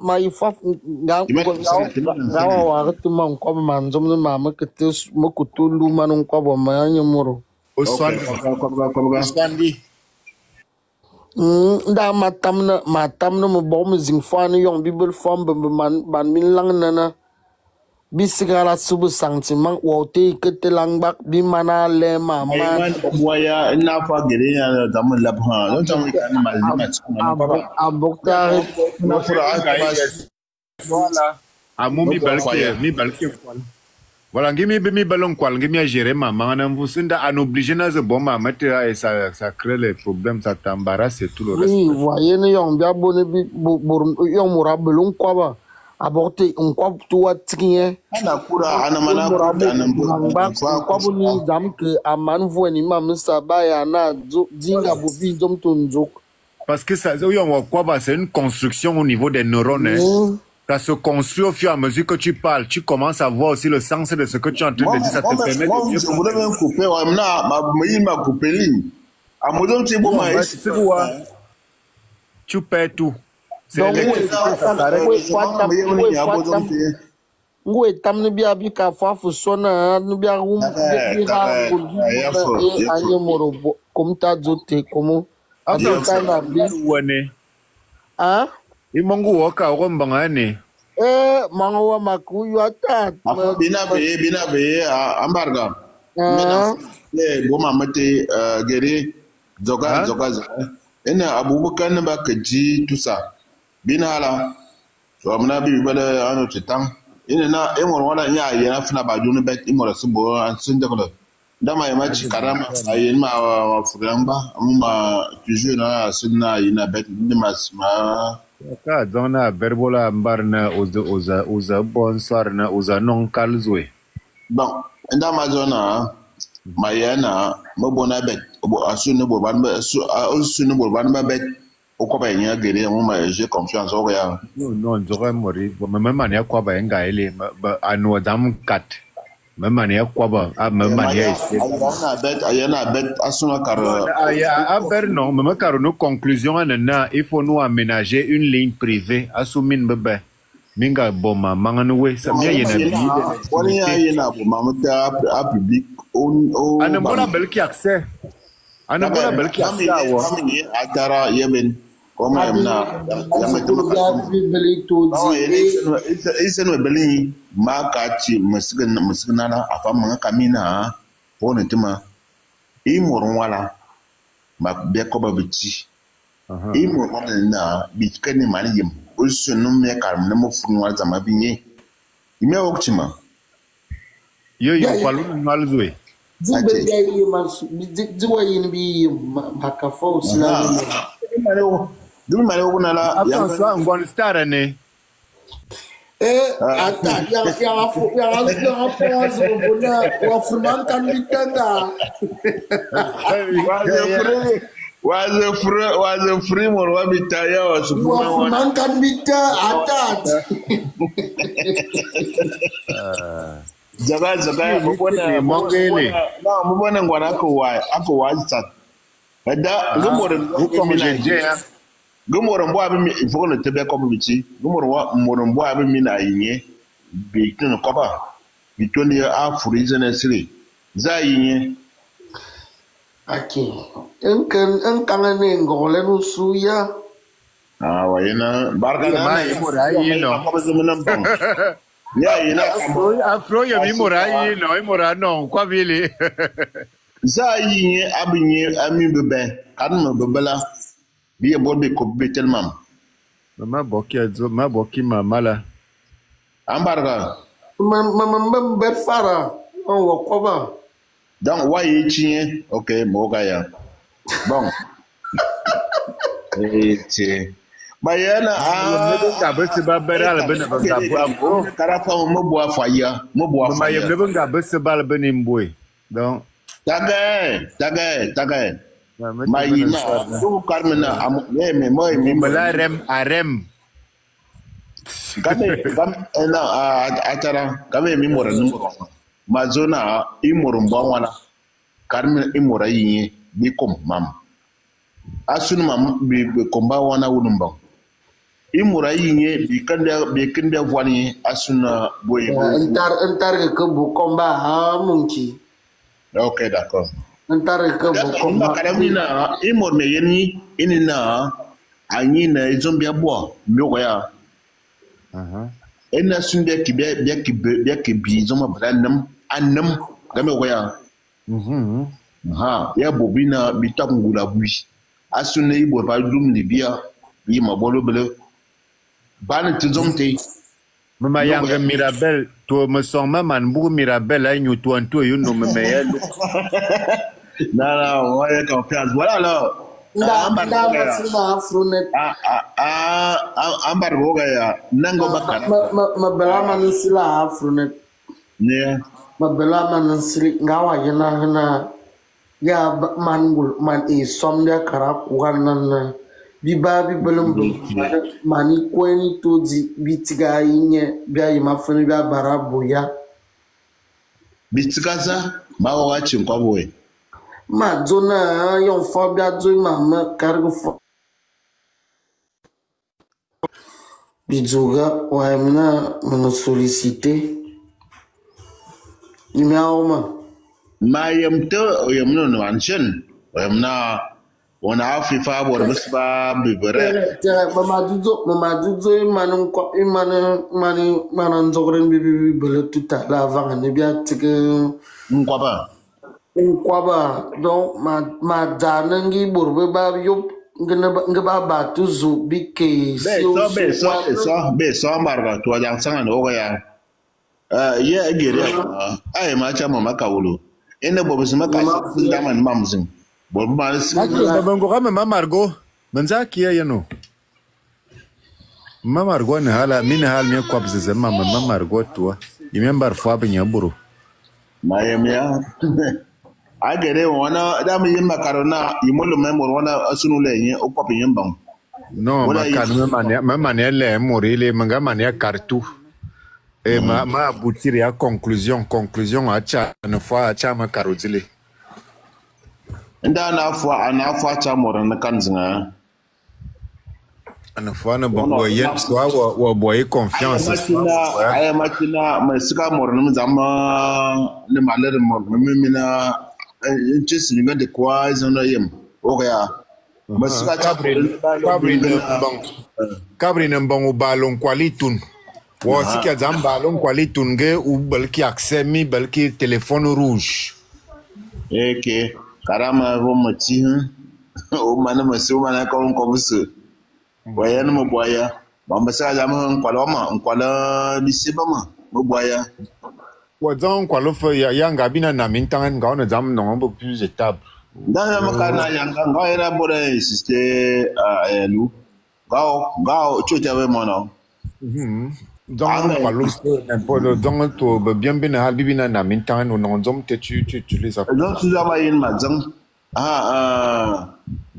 ma ifaf ngawa wa tuma ko man zomno mama kete mokutulu man ko bo ma nyamuro oswandi nda matamna mo bom zingfani yong bibel fam ban min lang nana bisigara subu sentiment wote ketelangbak bimana le mama waya ina fa gere ya da mun labha don ta mun kan malima cikin abokta na fura aka voilà amu mi balke voilà mi balon kwal ngimi a gérer maman na mvusunda an obligé na ze bon maman et ça crée les problèmes, ça t'embarrasse et tout le reste. Oui, voyez ne yong bia bonne bi yong mura belon kwa ba aborte nkwa tuwa tikinye ana kura ana mana kwa buni dam ke aman vweni mam sabaya na dinga bovi dom tonzo parce que ça c'est une construction au niveau des neurones. Ça se construit au fur et à mesure que tu parles. Tu commences à voir aussi le sens de ce que tu es en train de dire. Ça te permet de mieux comprendre. Tu perds tout. Ngwe tam ne bia bi ka fa fu sona ne bia rum bi ha e anye moro kom ta zote komo asa na bi wone ah imongu woka rombanga ne mango maku yu ata bina be ambarga le goma mate gere zoga ina abubakar ne ba kaji tusa bina la so amna bi bala ano titan ina na emor wala nya yana fina ba junu bet imor subo an sun da kala dama ya maci karama ayin ma wa furamba amma toujours na sunna ina bet dimas ma ka zona berbola mbarna oza bonsoir na oza non kalzwe bon ndama zona mayana mabona bet obo asunu bo ban ba asunu bo ban ba bet o ko ba nya gere mo ma j'ai confiance o ya non j'aurais mori même mania kwa ba nga ele anu dam kat même mania kwa ba même mania ici ayana bet asuna kar aya aber non même car nos conclusions anana il faut nous aménager une ligne privée asumin bebe minga boma manganwe samia yena woni yena boma mata a public on anambola belki accès anambola belki accès awo atara yemen comme amna isen we beli makati musigna na afama kamina woni tima imorun wala ma be ko babiti imorun na bitkani maliyem usunu me karam na mofun wa zama binye ime oktima yo kwalu nalzwe zibe ya yi masu ziwa yin bi bakafa usina dumi mare kuna la ya so ngon star ne ata ya afu wa furman kan bitanga waze free mo wa bitaya wa sukuma Wa mankan bita atat. Jaga mbona ngwana ako wa sat. Ada gumoro mbo abi ifo no tebe ko bichi gumoro mbo abi mina yinye bi tun ko ba bi toni afurize na sire za yinye Aki. Engkan ne ngole no suya. Wayena barka na Morayi no. Ya yina Afro ya mi Morayi no kwa vile. Za yinye abinye ami bebe kan bebela bi bobe ko betelmam. Ma boki mala. Ambarga. Mama berfara. On wa koba. Donc waye chinye OK moga ya. Bon. Bayana ga bese ba beral bene ba bo. Karafa mo bo afaya, mo bo afaya. Ma yem ga bese bal bene mboy. Donc tagay. Mayina du karmena am me moy mi mala arem. Gam atara kame mi mora numero. Mazona imorumba wana karme imora yinye bi kom mam asunu mam bi komba wana wunumba imora yinye bi kande voani asuna boye Entar ke bu komba ha munchi. OK d'accord Entar ke bu komba karamina imor me yeni inina anyi na izombi abo myogo ya ena sunde ki be bi zoma branam anam game waya ya bobina bitangula bui asune ibo ba dum libia yi mabolo bele ban tizomte mama yanga Mirabel to me son man bu Mirabel ay ñu to anto yo no me meyel na waya confiance voilà alors ambar goga ya nango bakara mabela man sila afrunet ne mabela man sili ngawa yana ya mangul man e somya kara kuganan biba bi belum mani kweni to di bitiga yinye bia yima funi bia barabu ya bitiga za ma wa chin kwaboy ma zona yon fo bia zo ma kargo fo bizuga wa mna mon solliciter nimeaoma ma yamto yamno no anshen yamna wana afifa bor bisba bibere mama duzo manan zogren bibi bele tuta la vanga ne bia tike nkwaba donc ma danangi borbe ba yop ngaba ba tuzu bike so marga to jang sanga no ya ye agere ay ma cha mama kawulo ene bobo sima ka daman mamzin bobo ma bango kama mama Margo manza kia yano mama Margo ne hala min hal ne kwabze zama mama Margo to yimembar fo abnya buru mayemya agere wana dam yimba karona yimolo memor wana asunu lenye okwape yembang no mama ne le morile manga mania kartu et ma aboutir à conclusion acha na fois acha ma karozile nda na fois acha mora na kanzinga ana fois na bongo yen so wa boy confiance ay makina masika mora na zama ne malere mora mimina chisi nga de kwa zona yem oya masika kabri na bongo balon kwalitun Wasi kia zamba long kwali tunge ou balki accès mi balki téléphone rouge. Eke karama vo mati o mana masu mana ko se. Waya no boya. Bamba sa jama kwala bisibama mo boya. Wazan kwalo fa yanga bina na mintan nga on zam non un peu plus étable. Dans makana yanga nga era bora insister elu. Gao chocha we mono. Donc, donc, tu bien halbibina na mintan ou non zom te tu les as. Donc, tu as une mazang.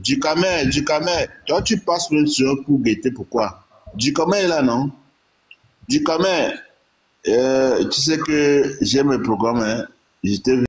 Djikame, toi tu passes le sur pour guetter, pourquoi? Djikame est là, non? Djikame, tu sais que j'aime le programme, hein? J'étais